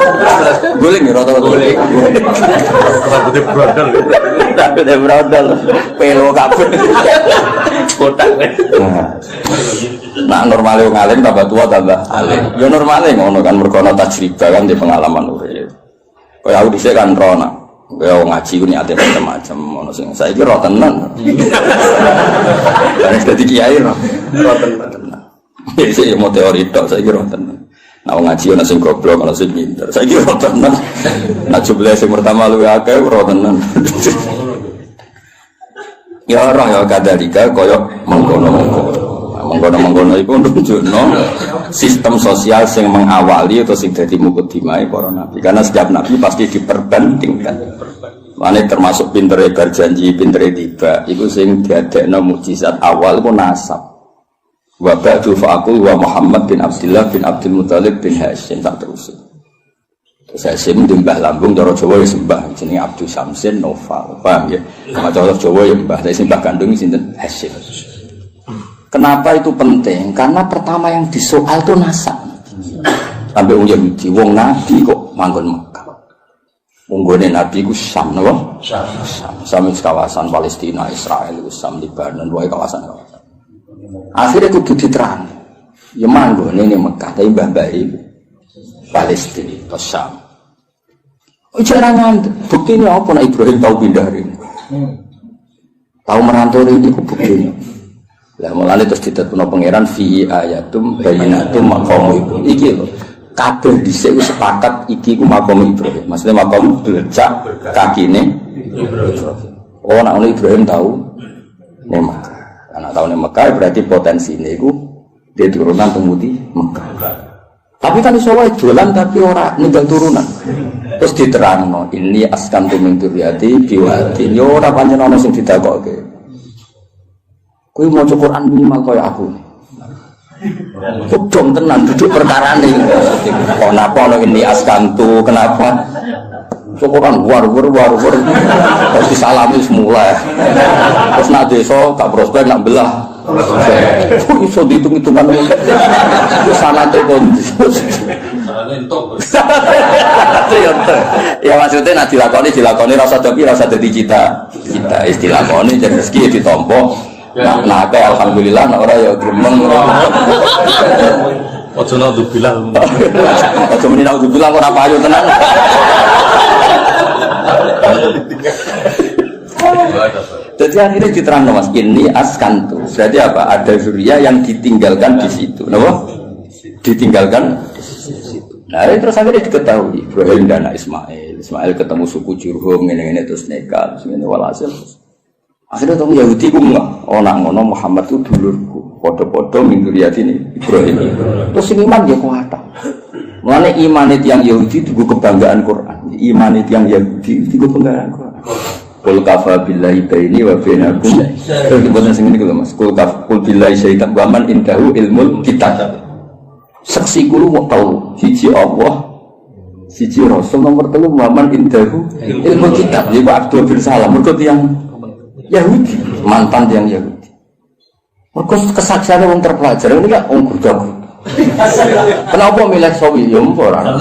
Guling ya rata-rata. Guling. Rambutnya brodol. Rambutnya brodol. Pelo kabeh. Kotak. Nah, normale wong alim tambah tua tambah alim. Ya normale ngono kan mergo ana tajribah kan di pengalaman urip. Kaya aku dhisik kan rono. Kaya ngaji ku niate macam-macam ono sing saiki ro tenan. Wis dadi kiai ro tenan. Iki mau teori tok saiki ro tenan. Nah ngaji ana sing goblok ana sing pinter. Saiki ro tenan. Nah jumlah sing pertama luwih akeh ro tenan. Ya ora ya kadalika kaya mengkono iku nunjukno sistem sosial sing mengawali atau sing dadi mukadimah para nabi. Karena setiap nabi pasti diperbandingkan. Mane termasuk pintere berjanji, pintere tiba, iku sing diadekno mukjizat awal iku nasab. Wa ba'du fa'aqul wa Muhammad bin Abdullah bin Abdul Muthalib bin Hashim tak terus. Terus Hashim mbah lambung cara Jawa ya sembah jenenge Abdul Samsin Noval. Paham ya? Sama cara Jawa ya mbah, tapi sembah kandung sinten Hashim. Kenapa itu penting? Karena pertama yang disoal itu nasab. Sampai wong Yahudi, wong Nabi kok manggon Mekah. Unggone Nabi ku Syam napa? Syam kawasan Palestina, Israel, Syam, Lebanon, wae kawasan-kawasan. Akhirnya kudu diterang. Ya manggone ning Mekah, tapi mbah-mbah iki Palestina, atau Syam. Jangan buktinya apa nak Ibrahim tahu pindah ini? Tahu merantau ini ku buktinya. Lah mulane terus ditetapno pangeran fi ayatum bayyinatum maqam Ibrahim. Iki lho. Kabeh dhisik wis sepakat iki ku maqam Ibrahim. Maksudnya maqam belecak kakine Ibrahim. Oh nak Ibrahim tahu ning Mekah. Anak tahu ning Mekah berarti potensine iku dia turunan pemutih Mekah. Tapi kan iso wae dolan tapi ora ninggal turunan. Terus diterangno ini askantu min dzurriyyati biwati. Yo ora pancen ana sing ditakokke. Kuwi maca Quran minimal kaya aku. Kudung tenan duduk perkara ning. Kenapa ana ini askantu? Kenapa? Quran war. Terus disalami semula. Terus nak desa gak prospek nak belah. Iso dihitung-hitungan. Sanate kon. Ya maksudnya nak dilakoni rasa dadi cita. Kita istilakoni jadi rezeki ditampa. Nah, alhamdulillah nak ora ya gremeng. Ojo naudzubillah. Ojo muni naudzubillah ora payu tenan. Jadi akhirnya diterangkan mas, ini askantu. Berarti apa? Ada zuriya yang ditinggalkan di situ. Kenapa? Ditinggalkan di situ. Nah, terus akhirnya diketahui Ibrahim dan Ismail. Ismail ketemu suku Jurhum, ini terus nekal, ini walhasil. Akhirnya tahu Yahudi ku nak ngono Muhammad itu dulurku. Podo-podo min dzurriyyati ini Ibrahim. Terus iman dia kuat. Mulane iman yang Yahudi itu kebanggaan Quran. Iman yang Yahudi itu kebanggaan Quran. Qul kafa billahi baini wa bainakum. Kebetulan sing ngene lho Mas. Qul billahi syaitan wa man indahu ilmul kitab. Saksi kulo mau tahu siji Allah, siji Rasul, nomor 3 man indahu ilmul kitab. Jadi Pak Abdul bin Salam mergo tiyang Yahudi, mantan tiyang Yahudi. Mergo kesaksiane wong terpelajar ini gak wong gurgagu. Kenapa milih sawi yo ora?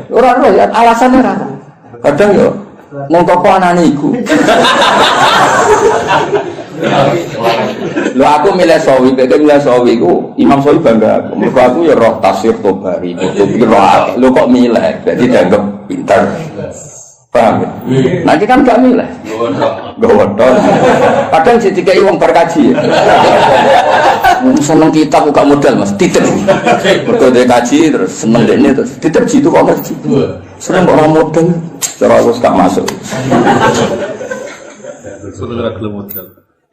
Ora ya alasannya ora. Kadang yo nang toko anane iku. Lho aku milih Sawi, beda milih Sawi ku Imam Sawi bangga aku. Mergo aku ya roh tafsir Tobari, kutubi roh. Lho kok milih? Berarti dianggap pintar. Paham ya? Nanti kan gak milih. Gowodon. Padahal dikai wong berkaji. Seneng kitab buka modal Mas, titip. Mergo dia kaji terus seneng dekne terus titip jitu kok ngaji. Seneng orang modal. Cara aku gak masuk.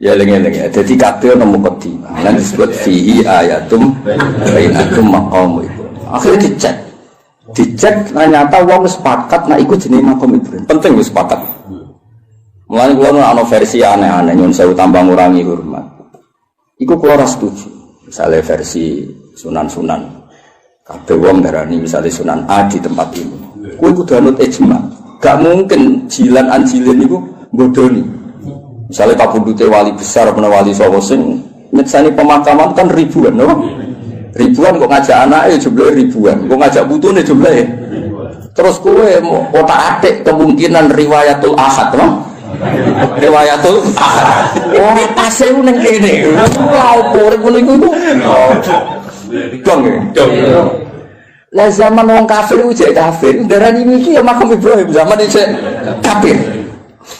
Ya lengen-lengen. Jadi kabeh ana mukadimah. Lan disebut fihi ayatum bainatum maqam itu. Akhirnya dicek ternyata wong sepakat nek iku jenenge maqam Ibrahim. Penting wis sepakat. Mulane kula ana versi aneh-aneh nyun sewu tambah ngurangi hormat. Iku kula ora setuju. Misalnya versi sunan-sunan. Kabeh wong darani misalnya Sunan A di tempat ini. Kuwi kudu anut ijma. Gak mungkin jilan anjilin iku bodoni. Misalnya kabudute wali besar apa wali sapa sing nyeksani pemakaman kan ribuan, no? Ribuan kok ngajak anake jumlahe ribuan, kok ngajak putune jumlahe. Terus kowe otak-atik kemungkinan riwayatul ahad, no? Riwayatul ahad. Ora pase ku ning kene. Lha opo ngono iku? Dong. Lah zaman wong kafir ku jek kafir, darani iki ya makam Ibrahim zaman iki kafir.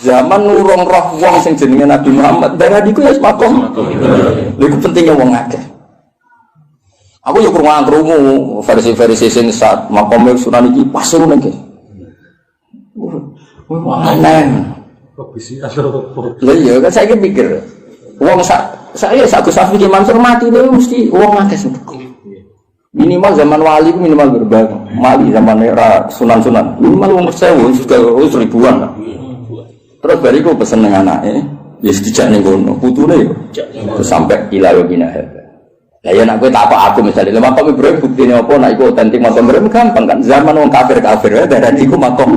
Zaman nurung roh wong sing jenenge Nabi Muhammad, darani ku ya makam. Lha iku pentingnya wong akeh. Aku yo krungu versi-versi sing sak makam Sunan iki pas ngono iki. Aneh. Lha iya kan saya pikir wong saya Gus Safi Mansur mati itu mesti wong akeh sing minimal zaman wali itu minimal berbang mali zaman era sunan-sunan minimal wong sewu juga ribuan lah. Terus bariku pesen dengan anaknya ya dijak ning kono putune yo sampai ila wabina hadza. Lah ya nek kowe takok aku misalnya lha makam Ibrahim buktine apa nek iku otentik makam Ibrahim gampang kan zaman wong kafir-kafir ya darani iku makam.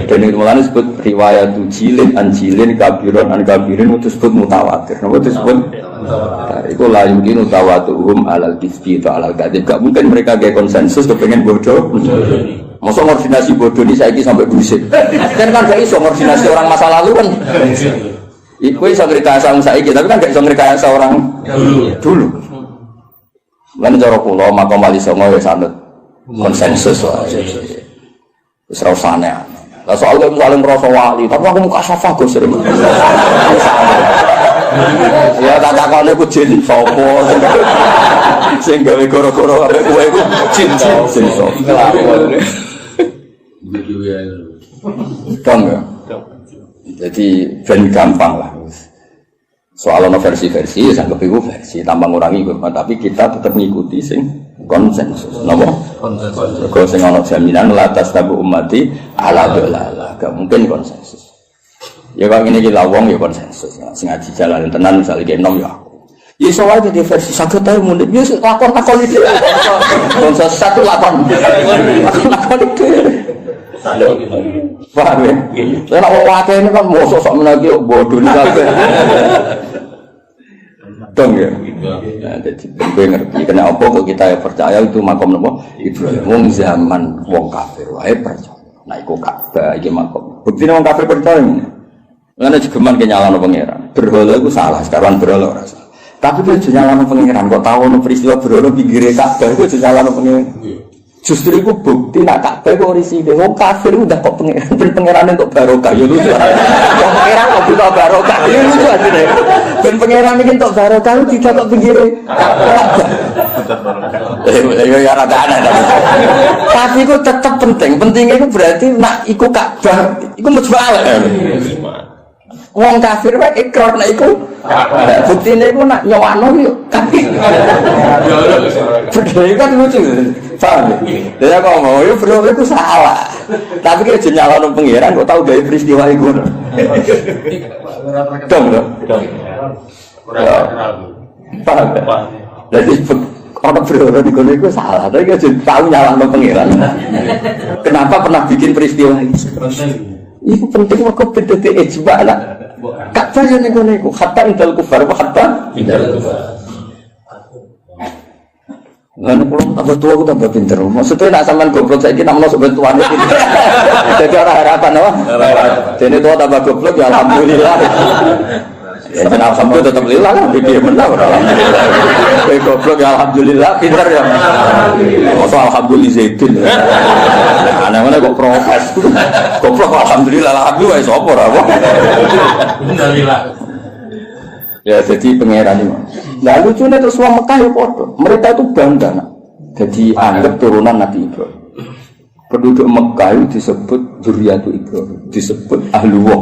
Dan itu mulane disebut riwayat jilin an jilin kabiron an kabirin itu disebut mutawatir. Napa disebut itu la yumkinu tawatuhum alal kisbi atau alal kadhib. Gak mungkin mereka kayak konsensus kepengen bodoh. Masa koordinasi bodoh ini saiki sampai busik. Kan gak iso koordinasi orang masa lalu kan. Iku iso ngrekayasa saiki tapi kan gak iso ngrekayasa orang dulu. Lan cara kula makam wali songo wis anut konsensus wae. Wis ora usane. Lah soal kok saling merasa wali, tapi aku muka safah Gus sering. Ya tak takone ku jin sapa. Sing gawe goro-goro ambek kowe iku jin sapa. Dong ya. Jadi ben gampang lah. Soal ono versi-versi, sanggep iku versi tambah ngurangi hormat, tapi kita tetap ngikuti sing konsensus. Napa? Konsensus. Kalau sing ono jaminan la tastabu ummati ala dolala, gak mungkin konsensus. Ya kok ngene iki lawong ya konsensus. Sing ngaji jalan tenan misale ki enom ya aku. Ya iso wae di versi saged ae mundhut. Ya lakon-lakon iki. Konsensus satu lakon. Lakon iki. Paham ya? Saya nak wakai ini kan mosok sok menagi bodoh ni kabeh. Dong ya. Nah, jadi gue ngerti. Kenapa kok kita percaya itu makam nopo Ibrahim? Wong zaman wong kafir wae percaya. Nah, iku Ka'bah iki makam. Buktine wong kafir percaya. Ngene jegeman ke nyalano pangeran. Berhala iku salah, sekarang berhala ora salah. Tapi dia nyalano pangeran kok tahu ono peristiwa berhala pinggire Ka'bah iku nyalano pangeran. Justru itu bukti nak Ka'bah kok risine wong kafir udah kok pangeran untuk barokah ya lucu. Wong pangeran kok butuh barokah ya lucu asline. Ben pangeran iki untuk barokah tidak kok pinggire Ka'bah. Ya rada aneh. Tapi itu tetap penting. Pentingnya itu berarti nak iku Ka'bah iku mujmal. Wong kafir wae ikrar nek iku buktine iku nak nyowano yo kafir. Bedhe kan lucu. Paham ya? Kok mau yo bro iku salah. Tapi ki aja nyalano pangeran kok tau gawe peristiwa iku. Dong. Paham ya? Jadi orang bro di kono iku salah. Tapi aja tau nyalano pangeran. Kenapa pernah bikin peristiwa ini? Itu penting kok beda ijma lah. Kata yang niku kata indal kufar apa kata indal kufar. Lan kulo tambah tua aku tambah pinter. Maksudnya nak sampean goblok saiki namno sampean tuane iki. Dadi ora harapan apa? Dene tua tambah goblok ya alhamdulillah. Ya jeneng alhamdulillah tetep lillah kan dia menang alhamdulillah. Kowe goblok ya alhamdulillah pinter ya. Masa alhamdulillah zaitun. Ana-ana kok protes. Goblok alhamdulillah sapa ora apa. Alhamdulillah. Ya jadi pangeran itu. Nah lucunya terus wong Mekah ya padha. Mereka itu bangga nak. Jadi anggap turunan Nabi Ibrahim. Penduduk Mekah itu disebut dzurriyyatu Ibrahim, disebut ahlullah.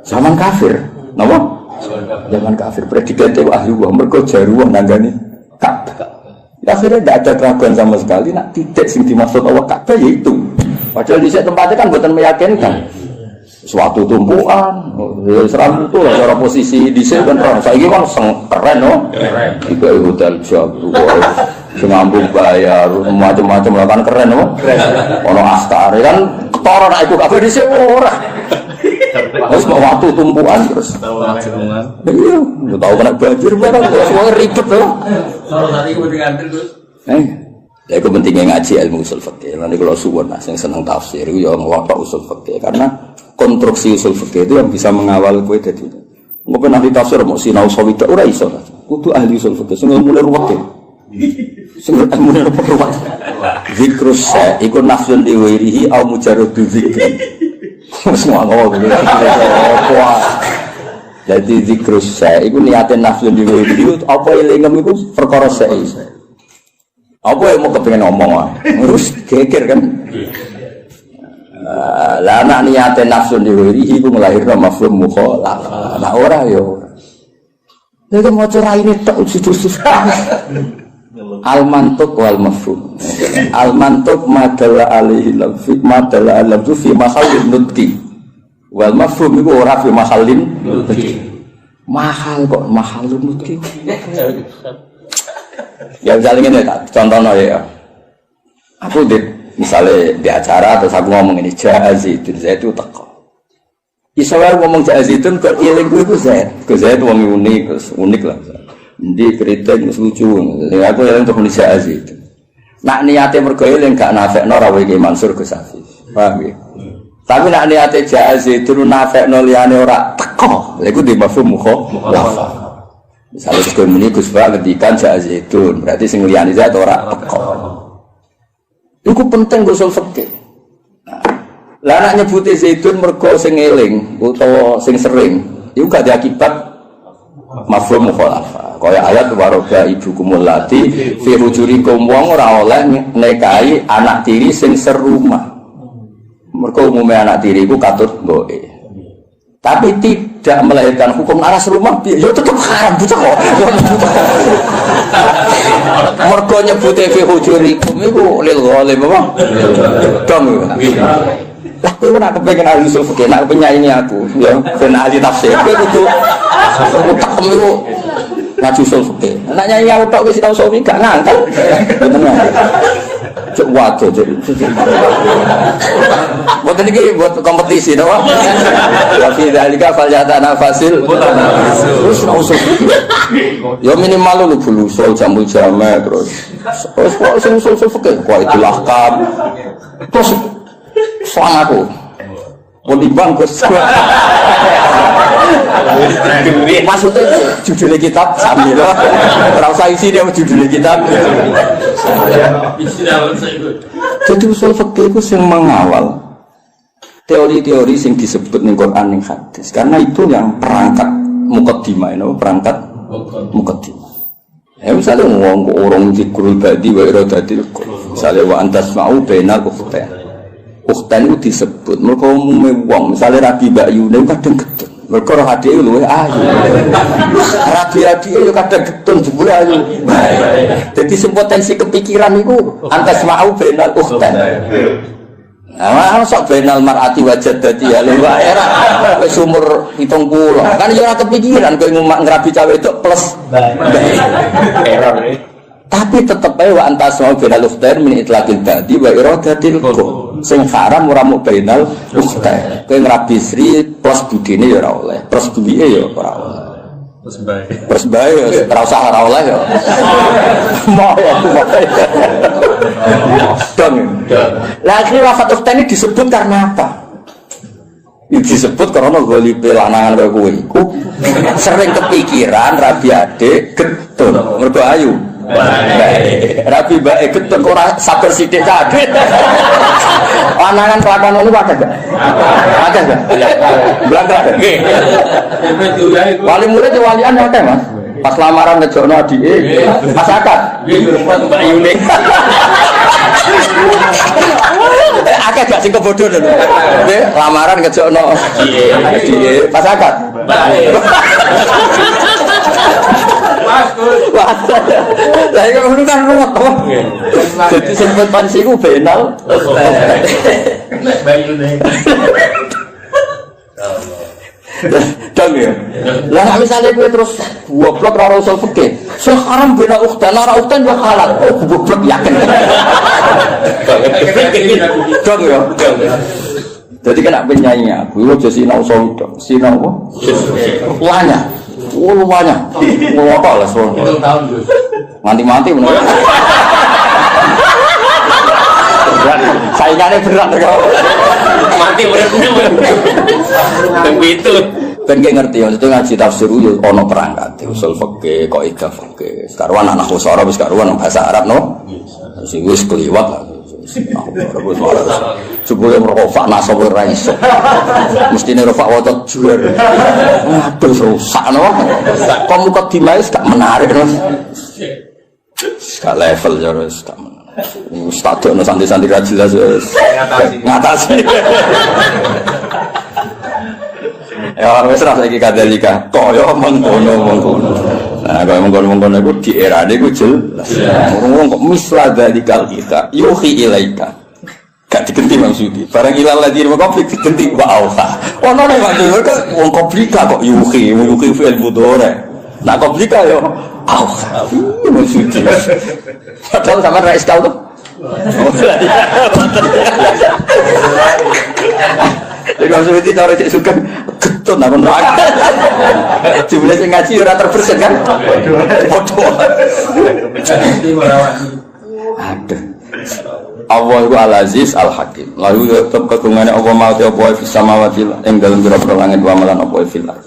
Zaman kafir, napa? Zaman kafir predikatnya ahlullah, mergo jaruah nanggani Ka'bah. Akhirnya tidak ada keraguan sama sekali, nak titik sing dimaksud Allah Ka'bah yaitu. Padahal di tempatnya kan bukan meyakinkan. Suatu tumpuan, seram itu lah cara posisi di sini kan orang. Saya ini kan keren, no? Keren. Tiga hotel Jabu, sengambung bayar, macam-macam lah kan keren, no? Ono Astar kan ketara nak ikut kafe di sini orang. Terus mau waktu tumpuan terus. Iya, tahu kena banjir barang, semua ribet loh. Kalau tadi aku diantar terus. Ya kepentingan ngaji ilmu usul fikih. Nanti kalau suwon yang senang tafsir, ya ngapa usul fikih karena konstruksi usul fikih itu yang bisa mengawal kowe dadi. Engko nek tafsir mau sinau sawita ora iso. Kudu ahli usul fikih sing mulai ruwet. Sing mulai ruwet. Zikrus sa iku nafsun diwirihi au mujarradu zikri. Semua ngomong gitu. Jadi zikrus sa iku niate nafsun diwirihi apa elingem iku perkara sa. Apa yang mau kepengen ngomong terus geger kan lah anak niatnya nafsu diwirihi itu melahirkan mafhum mukhalafah nah orang ya itu mau cerai ini tak usus al-mantuk wal mafhum al-mantuk madala alihi lafik madala alamtu fi mahallin nutki wal mafhum itu orang fi mahallin nutki mahal kok mahallin nutki ya misalnya ini contohnya ya aku misalnya di acara terus aku ngomong ini Zaitun itu teko isowar ngomong Zaitun ke iling gue itu Zaid wong unik lah di keriting lucu aku iling untuk Indonesia Zaitun nak niatnya mergoiling gak nafekno rawe ke Mansur ke Safi paham ya tapi nak niatnya Zaitun nafekno liyane ora teko lha iku di mafhum mukhalafah. Misalnya sekolah ini Gus Pak ngendikan Zaitun, berarti sing liyane zat ora teko. Iku penting usul fikih. Lah nek nyebuti Zaitun mergo sing eling utawa sing sering, iku gak diakibat mafhum mukhalafah. Kaya ayat waroba ibukumul lati fi hujurikum wong ora oleh nikahi anak tiri sing serumah. Mergo umume anak tiri iku katut mboke. Tapi tidak melahirkan hukum aras rumah ya tetap haram bocah kok mergo nyebute fi hujurikum iku lil ghalim apa dong lah kowe ora kepengin ahli usul fikih nek penyanyi aku ya ben ahli tafsir kowe kudu tak iku ngaji usul fikih nek nyanyi aku tok wis tau suwi gak ngangkat bener cuk waduh cuk buat ini buat kompetisi no? Tapi dalika faljatana fasil terus usul ya minimal lu dulu soal jambul jamak terus usul fikih kok itulah kam terus soal aku mau dibangkus maksudnya judulnya kitab sambil rasa isi dia judulnya kitab jadi usul fikih itu yang mengawal teori-teori yang disebut di Quran dan hadis karena itu yang perangkat mukaddimah perangkat mukaddimah ya misalnya ngomong orang zikrul badi wa iradatil misalnya wa antas ma'u bainal ukhtan itu disebut mereka umumnya wong misalnya Rabi Bayu itu kadang getun mereka roh hati itu luwe ayu Rabi itu kadang getun jebule ayu jadi sempotensi kepikiran itu antas ma'u bainal ukhtan nah, sok benal mar'ati wajad dadi ya lho era wis umur 70 kan ya ora kepikiran kowe ngrabi cawe itu plus error tapi tetep ae wa antas wa benal ukhtair min itlaqil badi wa iradatil sing haram ora mu benal ukhtair kowe ngrabi sri plus budine ya ora oleh plus duwike ya ora oleh terus bae ora usah ora oleh ya mau dong. Lah akhirnya lafaz ukhta ini disebut karena apa? Disebut karena golipe lanangan kaya kowe iku sering kepikiran rabi adik getun mergo ayu. Rabi bae getun ora sabar sithik kaget. Lanangan kelakuan ngono ada enggak? Ada enggak? Blangkrak. Nggih. Wali murid walian akeh, Mas. Pas lamaran ngejokno adike, Mas Akad. Nggih, Mbak Yuni. Akeh gak sing kebodoh lho. Nggih, lamaran ngejokno adike, Mas Akad. Lah iki ngono kan ruwet to. Dadi sempet pansiku benal. Bayune. Dong ya. Lah misalnya gue terus goblok ora usul fikih. Sekarang bina ukhtan ora ukhtan yo halal. Goblok yakin. Dong ya. Jadi kena penyanyi aku aja sinau sono. Sinau apa? Wanya. Wanya. Ngopo lah sono. Tahun Gus. Mati-mati ngono. Saingannya berat kok. Mati bener-bener. Begitu. Ben ngerti maksudnya ngaji tafsir yo ana perangkat usul fikih kok ida fikih. Sekarang anak usara wis karuan bahasa Arab no. Sing wis kliwat lah. Jebule merofak nasab ora iso. Mestine rofak waca juar. Aduh rusak no. Kok muka dimais gak menarik no. Gak level ya wis gak menarik. Stadiono santri-santri ra jelas wis. Ngatasi. Ya wis ra saiki kadalika. Kaya mengkono-mengkono. Nah, kaya mengkono-mengkono iku di erane iku jelas. Wong kok misla dalikal kita yuhi ilaika. Gak digenti maksudi. Barang ilal ladzi konflik digenti wa auha. Ono nek kok wong komplika kok yuhi fi'il mudhari. Nah komplika yo auha. Maksudi. Padahal sama rais kau tuh. Jadi maksudnya itu cara cek suka getun apa neraka. Jumlah yang ngaji ora terbersit kan? Bodoh. Aduh. Allah itu Al-Aziz Al-Hakim. Lalu kegungannya Allah mawati apa bisa mawati yang dalam berapa langit wa malan apa filah.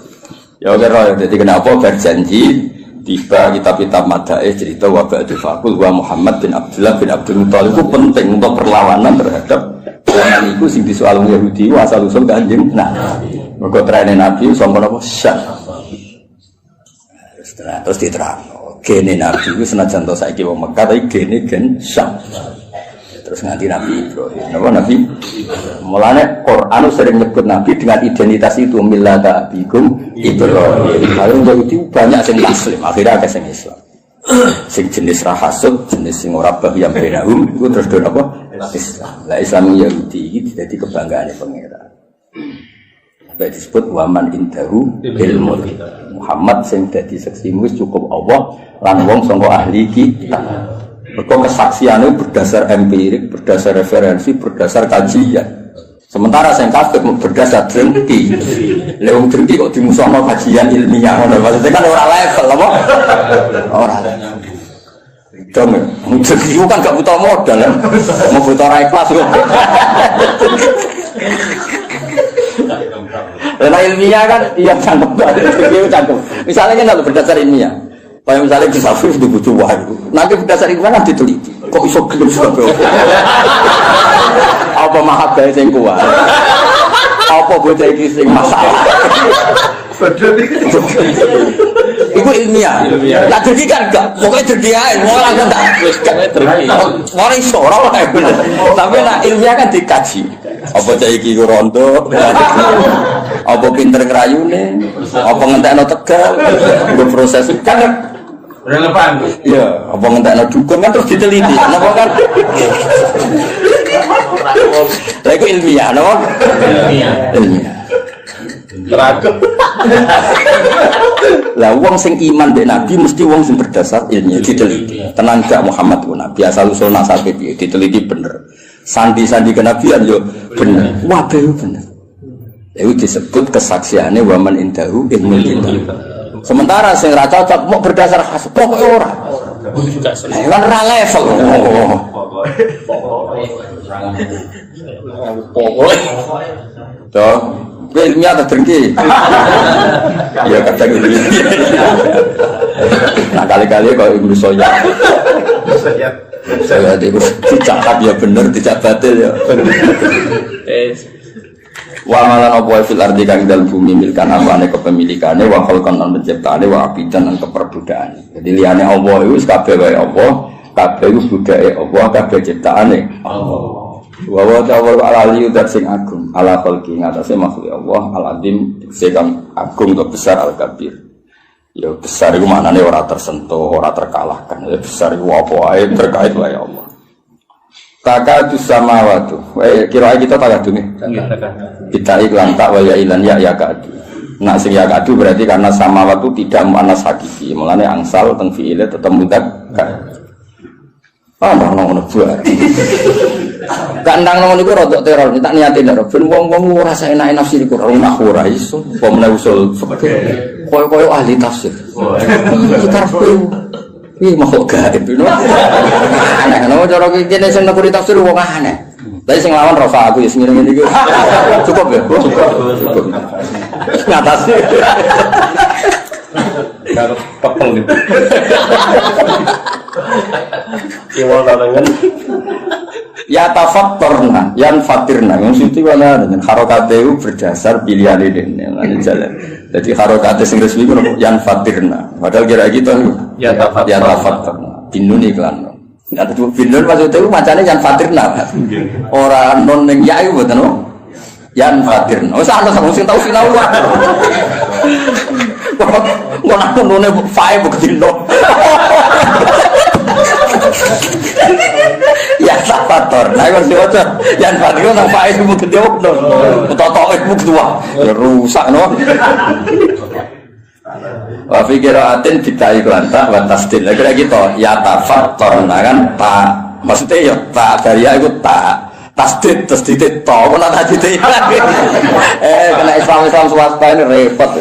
Ya oke roh. Jadi kenapa berjanji tiba kitab-kitab madaih cerita wabah fakul wa Muhammad bin Abdullah bin Abdul Muthalib itu penting untuk perlawanan terhadap orang itu sing disoal Yahudi asal usul kanjeng. Nah, mergo trene Nabi sombong apa syah. Terus diterang. Gene Nabi itu senajan to saiki wong Mekah tapi gene gen syah. Terus nganti Nabi Ibrahim. Napa Nabi? Mulane Quran sering nyebut Nabi dengan identitas itu millata abikum Ibrahim. Kalau Yahudi banyak sing muslim, akhirnya akeh sing Islam. Sing jenis rahasud, jenis sing ora bahyam benahum iku terus do apa? Islam. Lah Islam Yahudi iki dadi kebanggaane pangeran. Sampai disebut waman indahu ilmu. Muhammad sing dadi saksimu wis cukup Allah lan wong sangka ahli kitab. Mereka kesaksiannya berdasar empirik, berdasar referensi, berdasar kajian. Sementara saya kafir berdasar drengki. Leung drengki kok dimusuhkan kajian ilmiah. Maksudnya kan orang level, apa? Orang level. Dong, drengki kan gak butuh modal, ya? Mau butuh raih kelas. Karena ilmiah kan, iya cangkem. Misalnya kan kalau berdasar ilmiah. Kayak misalnya di Safir di Bujuwa itu, nanti berdasar itu kan diteliti. Kok iso gelem sebab apa mahabbah sing kuat? Apa bocah iki sing masalah? Iku ilmiah. Lah dadi kan enggak, pokoke dadi ae, ora kan tak wis gak terki. Ora iso ora wae. Tapi nek ilmiah kan dikaji. Apa cah iki ku rondo? Apa pinter ngrayune? Apa ngentekno tegal? Nggo proses kan Relevan. iya, apa ngentekno dukun kan terus diteliti. Napa kan? Lah iku ilmiah, napa? Ilmiah. Teragam. Lah wong sing iman mbek Nabi mesti wong sing berdasar ilmiah diteliti. Tenan gak Muhammad ku Nabi asal usul nasabe piye diteliti bener. Sandi-sandi kenabian yo bener. Wah, bener. Itu disebut kesaksiannya waman indahu ilmu kita. Sementara sing ra cocok mau berdasar khas pokoke ora. Kan ra level. Pokoke. Toh, ilmiah tak dengki. Ya kadang gitu. Nah kali-kali kalau Ibnu Soya. Saya itu dicatat ya bener, tidak batil ya. Wa malan apa fil ardi kang dalem bumi milkan apane kepemilikane wa khalqan lan penciptaane wa abidan lan keperbudakane. Jadi liyane Allah iku kabeh wae Allah, kabeh iku budake Allah, kabeh ciptaane Allah. Wa wa ta'ala ali udat sing agung ala khalqi ngatasé makhluk Allah al-azim sing agung atau besar al-kabir. Ya besar itu maknanya orang tersentuh, orang terkalahkan. Ya besar itu apa wae terkait wae Allah. Takadu samawatu. Kira kita takadu nih. Kita iklan tak wa ya ilan ya kadu. Nak sing ya kadu berarti karena samawatu tidak muannas hakiki. Mulane angsal teng fiile tetep mudzakkar. Ngono buat. Kandang ngono niku rodok teror, tak niatin nek ben wong-wong ora enak nafsi iku ora iso. Apa meneh usul koyo ahli tafsir. Kita harus mau gaib itu. Aneh, no cara kene sing nekuri tafsir wong aneh. Tapi sing lawan Rafa aku ya sing ngene iki. Cukup ya? Cukup. Ngatasi. Kalau pepeng gitu. Iwal tangan. Ya tafakkurna, yan fatirna. Yang situ wala dengan harokate itu berdasar pilihan ini. Lan jalan. Jadi harokate sing resmi ku yan fatirna. Padahal kira gitu ya tafakkurna. Binun iklan. Ada tuh binun maksudnya itu macane yan fatirna. Ora non ning ya iku mboten no. Yan fatirna. Wis ana sing tau sinau wae. Kok nak nune fae bukti no. Ya sapator, nah kalau sih wajar, yang paling orang pakai itu mungkin dia oknum, totok itu dua, rusak no. Wafi kiraatin kita iklan tak batas til, kira gitu. Ya tafator, nah kan tak, maksudnya ya tak dari aku tak. Tasdid to, kena tasdid lagi. Kena Islam swasta ini repot.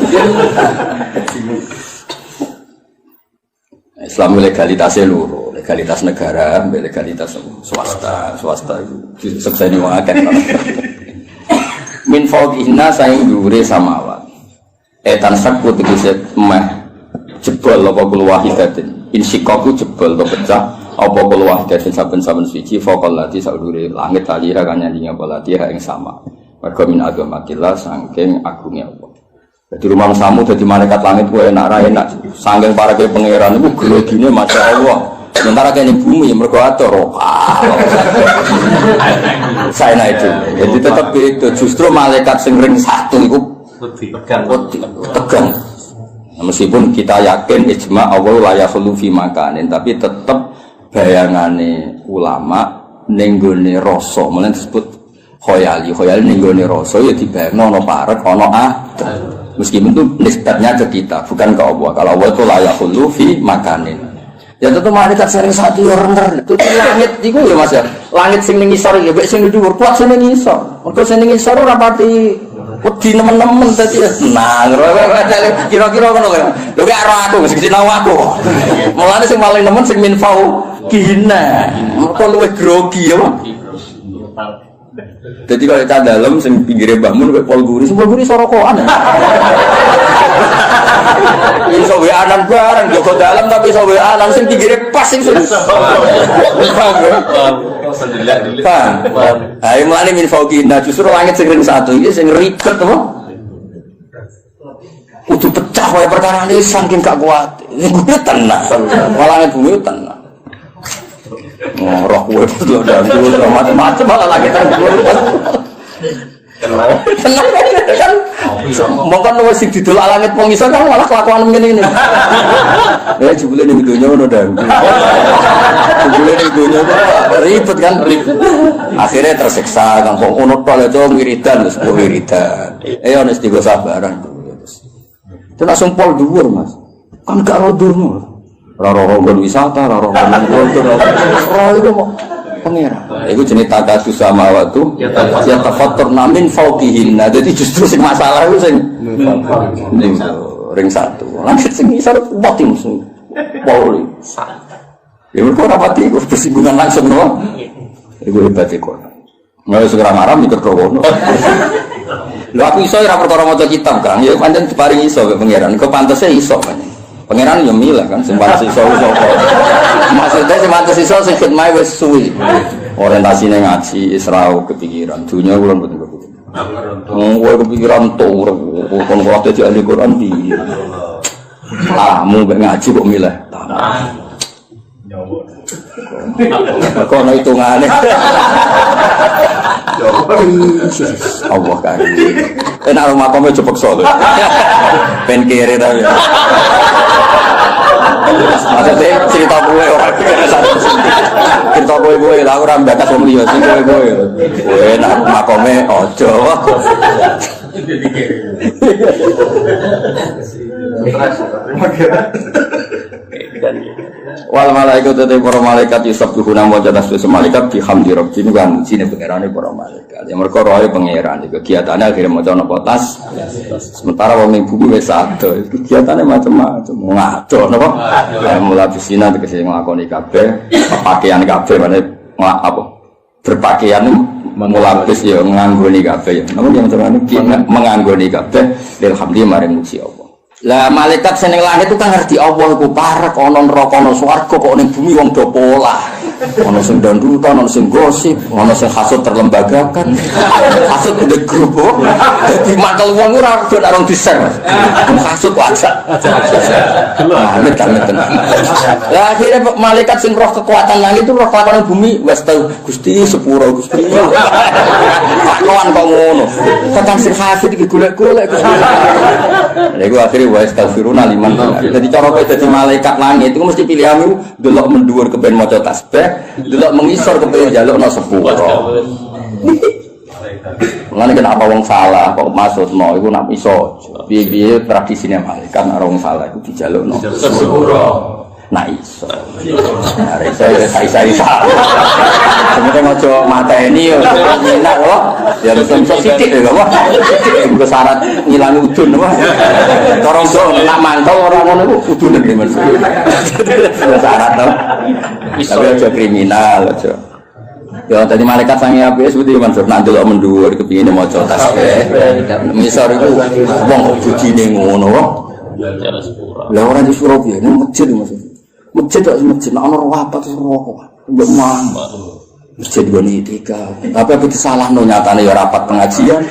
Islam legalitasnya luruh, legalitas negara, legalitas swasta itu sekseni wakan. Min fawqihna saing dhuwure samawat. Etan sakku tegese meh jebol apa kul wahidatin. Insikaku jebol to pecah apa kul wahidatin saben-saben suci faqal lati saudure langit alira kan nyandinge apa lati ing sama. Mergo min agamatillah saking agungnya Allah. Jadi rumah samu jadi malaikat langit gue enak enak. Sanggeng para ke pangeran itu gelogine masya Allah. Sementara kayak di bumi mergo atur. Saya naik itu. Jadi tetap itu justru malaikat sing ring satu itu tegang. Meskipun kita yakin ijma Allah la yakhlu fi makanin, tapi tetap bayangane ulama ning gone rasa, mulane disebut khoyali ning gone rasa ya dibayangno ana parek ana meskipun itu nisbatnya ke kita, bukan ke Allah. Kalau Allah itu layak hulu fi makanin. Ya tentu malaikat sering satu orang itu langit itu ya mas ya. Langit sing ngisor ya, baik sing dhuwur kuat sing ngisor. Mergo sing ngisor ora pati wedi nemen-nemen dadi. Nah, kira-kira ngono kan. Lho gak ora aku sing sinau aku. Mulane sing paling nemen sing minfau kina. Mergo luwih grogi ya. Jadi kalau kita dalam sing pinggire bangun kayak pol guri sorokoan. Iso wae anan bareng joko dalam tapi iso wae anan sing pinggire pas sing Paham. Ayo mulane min fauqina justru langit sing ring satu iki sing ribet apa? Kudu pecah wae perkara iki saking gak kuat. Kudu tenang. Malah bumi tenang. Roh gue betul dan macam-macam malah lagi tenang kan mungkin lu sih didol langit pengisar kan malah kelakuan begini ini jebule ning dunya ngono dan jebule ning dunya ribet kan akhirnya tersiksa kan kok ono tok itu wiridan wis wiridan nek digo sabaran itu langsung pol dhuwur Mas kan gak rodono raro-raro wisata, raro-raro kultur, raro itu mau pengira. Itu jenis takasus sama waktu. Ya tafatur namin fauqihinna. Jadi justru sing masalah itu sing ring satu. Langit sing isar mati musuh. Pauli. Ya mereka rapati itu bersinggungan langsung no. Itu hebat Quran. Nggak segera marah mikir krono. Lho aku iso ora perkara maca kitab, Kang. Ya pancen diparingi iso ke pangeran. Kok pantese iso kan. Pangeran yo milah kan sing pantes iso sapa. Maksudnya sing pantes iso sing khidmah wis suwi. Orientasine ngaji Israel kepikiran. Dunya kula mboten kepikiran. Kowe kepikiran to kon kok dadi ahli Quran di. Mu mek ngaji kok milah. Kok ana hitungane. Allah kan. Enak rumah kamu cepet solo. Pen kiri tau ya. Maksudnya cerita gue orang cerita gue lah orang bakas om liya sih gue enak rumah kamu ojo. Wal malaikat itu para malaikat yusabbihuna wa tasbihu malaikat bihamdi rabbihim wa mujine pangerane para malaikat. Ya mergo roe pangeran iki kegiatane akhire maca napa tas. Sementara wong ning bumi wis ado, kegiatane macam-macam. Ngado napa? Mulai bisina tegese nglakoni kabeh, pakaian kabeh mane apa? Berpakaian mulapis ya nganggoni kabeh ya. Namun yang terane menganggoni kabeh alhamdulillah maring muji Allah. Lah malaikat seneng langit itu kan ngerti Allah iku parek ana neraka ana swarga kok ning bumi wong do pola. Ana sing dandutan, ana sing gosip, ana sing hasud terlembagakan. Hasud gede grup. Dadi mantel wong ora do arung di-share. Hasud wajak. Amit tenan. Lah akhirnya malaikat sing roh kekuatan langit itu roh kekuatan bumi wis tau Gusti sepuro Gusti. Kawan kok ngono. Kadang sing hasud iki golek-golek Gusti. Lha iku akhire wa astaghfiruna liman. Jadi cara kowe dadi malaikat langit itu mesti pilihanmu delok mendhuwur kepen maca tasbih, delok mengisor kepen njalukna sepuro. Mulane kenapa wong salah kok maksudno iku nak iso. Piye-piye tradisine malaikat nek wong salah iku dijalukno sepuro. Nah iso. Are saya salah. Sebenarnya ngojo mateni yo enak kok. Ya mesti sithik lho kok. Iku syarat ngilangi udun wah. Corong do nak mantau ora ngono iku udune mesti. Syarat to. Tapi aja kriminal aja. Ya tadi malaikat sange apik seperti Mansur nak delok mendhuwur kepingine maca tasbih. Misal iku wong bujine ngono kok. Lah ora di Surabaya nang masjid maksudnya. Masjid tak masjid, nak orang apa terus rokok, mbak mang. Masjid gue nih tiga, tapi aku disalah no nyatanya ya rapat pengajian.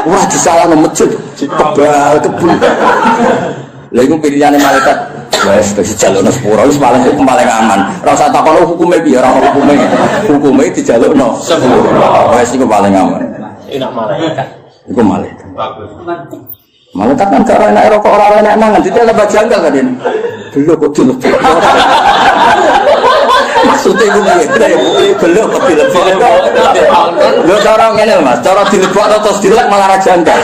Wah disalah no masjid, tebal kebun. Lalu pilihannya malaikat, wes kasih jalur no sepuro, itu malah itu paling aman. Rasa tak kalau hukumnya biar orang hukumnya di jalur no sepuro, wes itu paling aman. Enak malaikat. Itu malaikat. Malaikat kan karena enak rokok orang enak mangan, jadi ada bajanggal kan ini. Belum kok dilebok. Maksudnya itu belum kok dilebok. Lho cara ngene Mas, cara dilebok terus dilek malah ra janggal.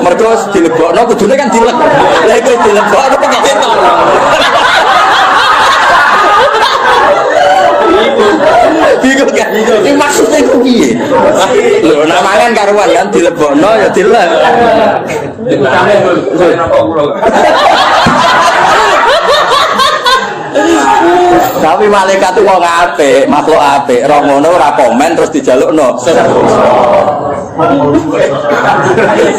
Mergo dilebokno kudune kan dilek. Lah iku dilebokno kok ketok. Bingung kan? Ini maksudnya itu piye? Lho nek mangan karuan kan dilebokno ya dilek. Tapi malaikat itu wong apik, makhluk apik, ora ngono ora komen terus dijalukno.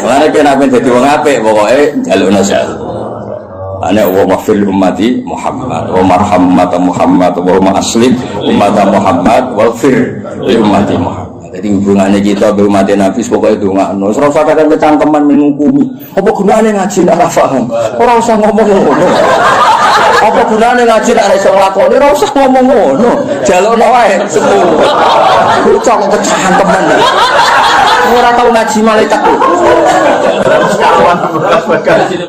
Mane kena ben dadi wong apik pokoke njalukno sak. Ana wa mafil ummati Muhammad wa marhamat Muhammad wa aslim umat Muhammad wa fir ummati Muhammad. Jadi hubungannya kita be umat Nabi pokoke ndongakno. Ora usah kadang kecangkeman mengukumi. Apa gunane ngaji nek ora paham? Ora usah ngomong ngono. Apa gunane ngaji nek ora iso nglakoni? Ora usah ngomong ngono. Jalukno wae sepuro. Kucok kecangkeman. Ora tau ngaji malaikat.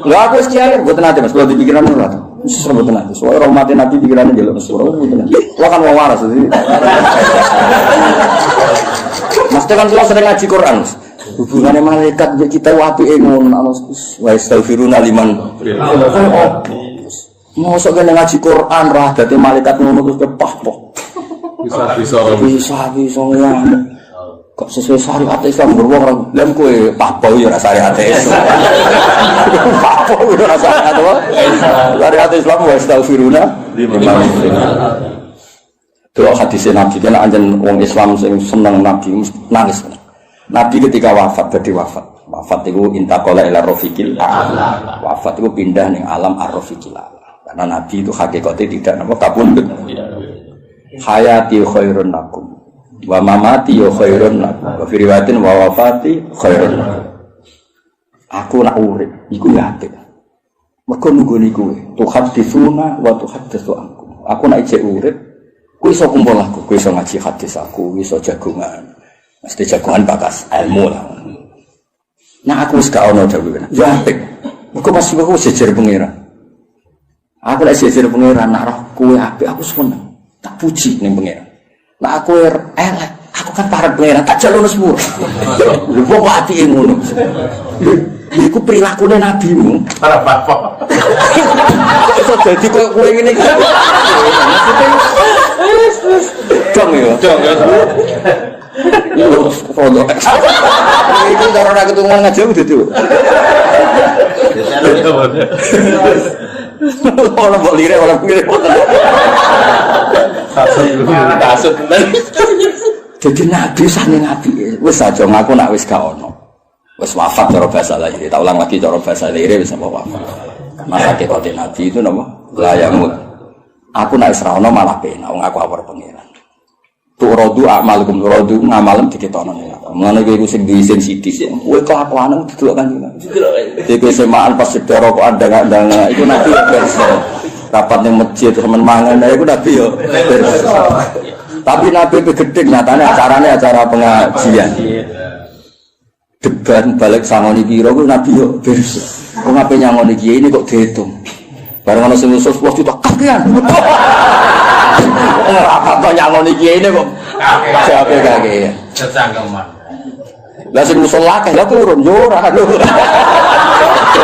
Lha aku sekian mboten ate Mas, kalau dipikiran ora. Wis mboten ate. Soale umat Nabi pikirane njaluk sepuro mboten. Lah kan wong waras iki. Mas kan kalau sering ngaji Quran, hubungannya malaikat kita apike ngono, wa astaghfiruna liman. Mosok kene ngaji Quran ra dadi malaikat ngono terus kepah-pah. Bisa ngono. Kok sesuai syariat Islam beruang lem kowe pahpau ya syariat Islam. Pahpau ya syariat apa? Syariat Islam wa astaghfiruna liman. Doa hadis Nabi kan anjen wong Islam sing seneng Nabi nangis. Nabi ketika wafat wafat itu intaqala ila rafiqil a'la. Wafat itu pindah ning alam ar-rafiqil a'la. Karena Nabi itu hakikatnya tidak napa kabundut. Hayati khairun lakum wa mamati ya khairun lakum. Wa fi riwayatin wa wafati khairun lakum. Aku nak urip iku ya apik. Mergo nunggoni kowe. Tuhaditsuna wa tuhaditsu aku. Aku nak ijek urip kowe iso kumpul aku, kowe iso ngaji hadis aku, iso jagongan. Mesti jagongan bakas ilmu lah. Nah aku wis gak ono dawuh. Ya apik. Mergo masih aku sejer pangeran. Aku lek sejer pangeran nak roh kowe apik aku seneng. Tak puji ning pangeran. Nah aku elek, aku kan parek pangeran tak jalono sepur. Lho kok apike ngono. Iku prilakune nabimu. Para bapak. Kok iso dadi koyo kowe ngene iki. Dong ya. Yo foto. Itu karo ora ketemu ngajeng dudu. Ora mbok lire ora ngene. Kasut tenan. Jadi nabi saking apike. Wis aja ngaku nak wis gak ono. Wis wafat cara bahasa lahir. Tak ulang lagi cara bahasa lahir wis wafat. Maka hakikate nabi itu napa? La yamut. Aku nak isra ono malah penak wong aku awar pangeran. Turodu amalukum turodu ngamalem diketono nek. Mulane kowe sing diisin sithik sik. Kowe kelakuanmu didelok kan. Iki semaan pas sedero kok andang-andang iku nabi versi. Rapat ning masjid temen mangan iku nabi yo. Tapi nabi gede nyatane acara pengajian. Debat balik sangoni kira ku nabi yo versi. Wong ape nyangoni kiai ini kok dihitung. Bareng ana sing usus wis ditok kakean. Ora apa nyangoni kiai ini kok jawabe kakean. Kecangkeman. Lah sing usul akeh lha turun yo ora lho.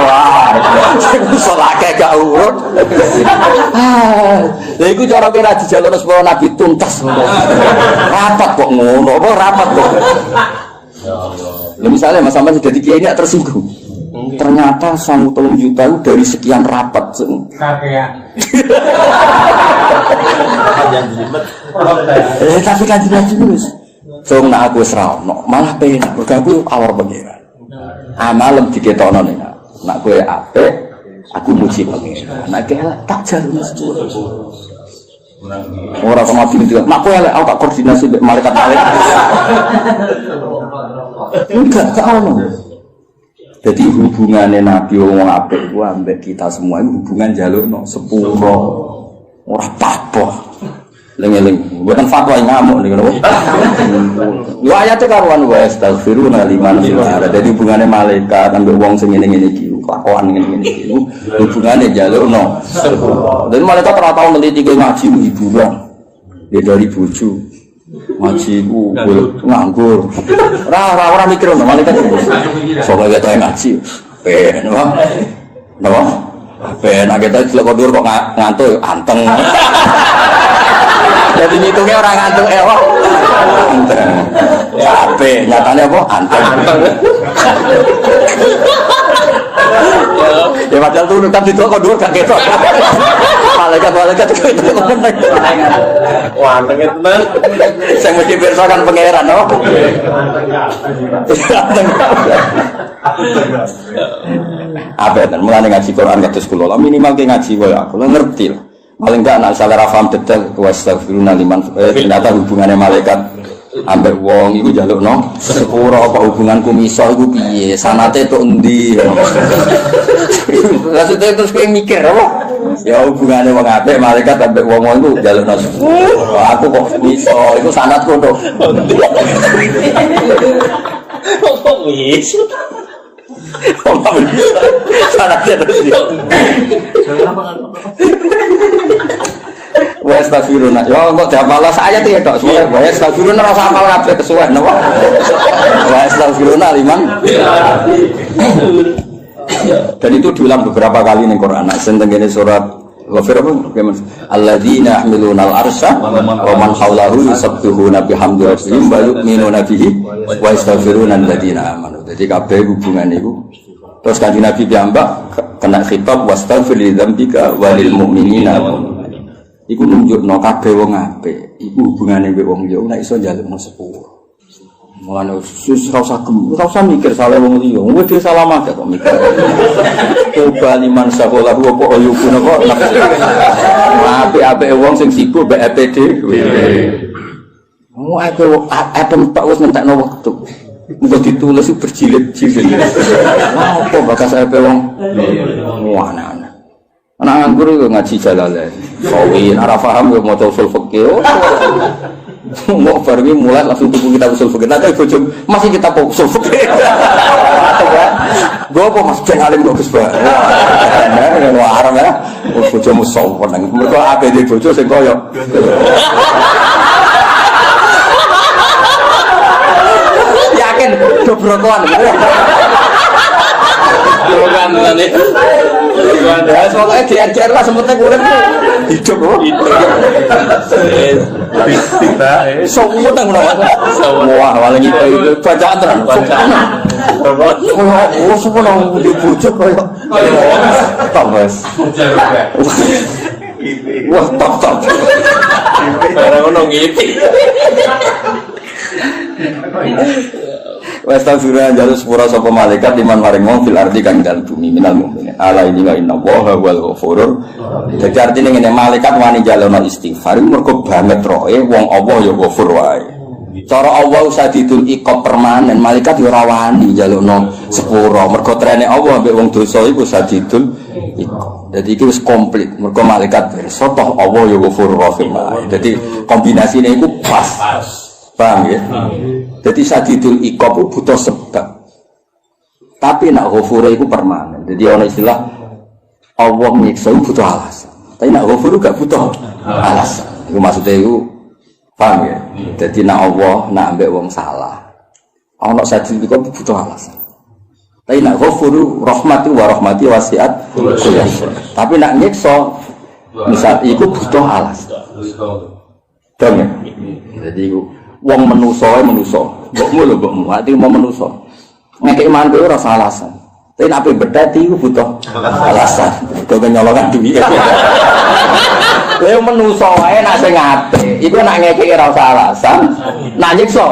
Wah, sing usul akeh gak urut. Lha iku cara kira dijaluk supaya nabi tuntas. Rapat kok ngono, apa rapat kok. Ya Allah. Lha misale Mas sampean sudah kiai ini tersinggung. Ternyata 1 juta itu dari sekian rapat. Kakean. Tapi kan jelas. So nak aku serawno, malah penak. Aku awar pangeran. Malam diketokno nek nak kowe apik, aku muji pangeran. Nek elek tak jalur sepur. Ora kok mati itu. Nak kowe elek aku tak koordinasi mbek malaikat-malaikat. Enggak ono. Jadi hubungannya Nabi wong apik ku ambek kita semua itu hubungan jalukno sepuro. Ora apa-apa. Lengeleng, bukan fatwa ngamuk nih kalau. Yo ayatnya karuan wa astaghfiruna liman fil ardi. Jadi hubungannya malaikat ambek wong sing ngene-ngene iki, kelakuan ngene-ngene iki. Hubungannya jalukno sepuro. Dan malaikat ora tau neliti ke ngaji hiburan. Dia dari bojo. Ngaji ku nganggur. Ora mikir ngono malaikat. Soale kita ngaji. Ben, napa? Ben kita delok kondur kok ngantuk anteng. Jadi ngitungnya orang ngantuk ewok. Anteng. Capek, nyatane apa? Anteng. Ya padahal tuh kan didelok kondur gak ketok. Malaikat itu meneng. Wah, anteng tenan. Sing mesti pirsa kan pangeran, no? Anteng. Apa ten mulane ngaji Quran kados kula minimal ke ngaji wae aku ngerti lah. Paling enggak nak salah paham detail wastaghfiruna liman ternyata hubungannya malaikat ambek wong iku njalukno sepuro apa hubunganku miso iku piye sanate tok endi. Maksudnya terus kowe mikir apa? Ya hubungannya wong apik malaikat ambek wong iku njalukno sepuro. Aku kok miso iku sanatku tok. Kok miso? Apa bisa? Sanatnya terus dia. Wa astaghfiruna. Ya kok diapalah saya tuh ya tok. Wa astaghfiruna ora hafal kabeh kesuwen napa? Wa astaghfiruna liman. Dan itu diulang beberapa kali ning Quran. Nek tengene surat Ghafir apa? Alladzina yahmiluna al-arsya wa man hawlahu yusabbihuna bihamdi rabbihim wa yu'minuna bihi wa yastaghfiruna alladzina amanu. Jadi kabeh hubungan niku. Terus kanjeng Nabi piyambak kena khitab wastaghfir li dzambika wa lil mu'minina. Iku nunjukno kabeh wong apik, iku hubungane mbek wong liya nek iso njalukno sepuro. Mulane ora usah mikir salah wong liya. Wong dhewe salah akeh kok mikir. Coba liman sakola apa oyukune kok. Apik-apike wong sing sibuk mbek EPD. Wong atem tok wis ngentekno wektu. Muga ditulis berjilid-jilid. Apa bakas ape wong? Ana-ana. Anak nganggur yo ngaji Jalalain. Kawin ora paham yo maca usul fikih. Mau baru mulai langsung tuku kita usul fikih. Nanti bojo masih kita usul fikih. Gue apa Mas Ben alim bagus banget. Nah, dengan warang ya. Bojomu sopan nang. Mergo ape di bojo sing koyo. Yakin dobrokoan. Bukan tadi. Ya soalnya diajar lah sempetnya kurang hidup loh. Kita semua tang wah paling itu bacaan terang. Oh semua nang di pucuk kayak tambas. Wah top. barang ono ngiti. Wa astaghfirullah jalur sepura sapa malaikat liman maring wong fil ardi kang dalem bumi minal mukminin. Ala ini wa inna Allaha wal ghafurur. Dadi artine ngene malaikat wani jalono istighfar mergo banget roe wong Allah ya ghafur wae. Cara Allah sadidul iqab permanen malaikat yo ora wani jalono sepura mergo trene Allah mbek wong dosa iku sadidul iqab. Dadi iki wis komplit mergo malaikat pirsa toh Allah ya ghafur rahim wae. Dadi kombinasine iku pas. Paham ya? Jadi sadidul iqab butuh sebab. Tapi nak ghafur itu permanen. Jadi ana istilah Allah nyiksa butuh alasan. Tapi nak ghafur gak butuh alasan. Itu maksudnya itu paham ya? Jadi nak Allah nak ambek wong salah. Ana sadidul iqab butuh alasan. Tapi nak ghafur rahmati wa rahmati wasiat kulli syai. Tapi nak nyiksa misal iku butuh alasan. Dong ya? Jadi wong menuso mbokmu lho mbokmu ati mau menuso ngekek iman kuwi ora alasan tapi nek ape bedati iku butuh alasan kok nyolokan duwi lha menuso wae nek sing apik iku nek ngekek ora usah alasan nek nyiksa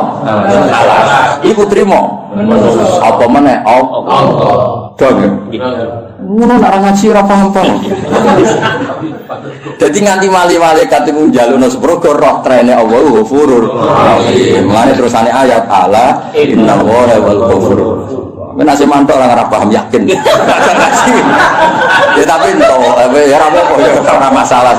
alasan iku trimo apa meneh Allah dong ngono nek ngaji ora paham-paham. Dadi nganti malaikat iku njalukno sepuro roh trene Allah ghafurur rahim. Mane terusane ayat ala innallaha wal ghafurur. Nek asih mantuk ora paham yakin. Ya tapi ento ya ora apa-apa ya ora masalah.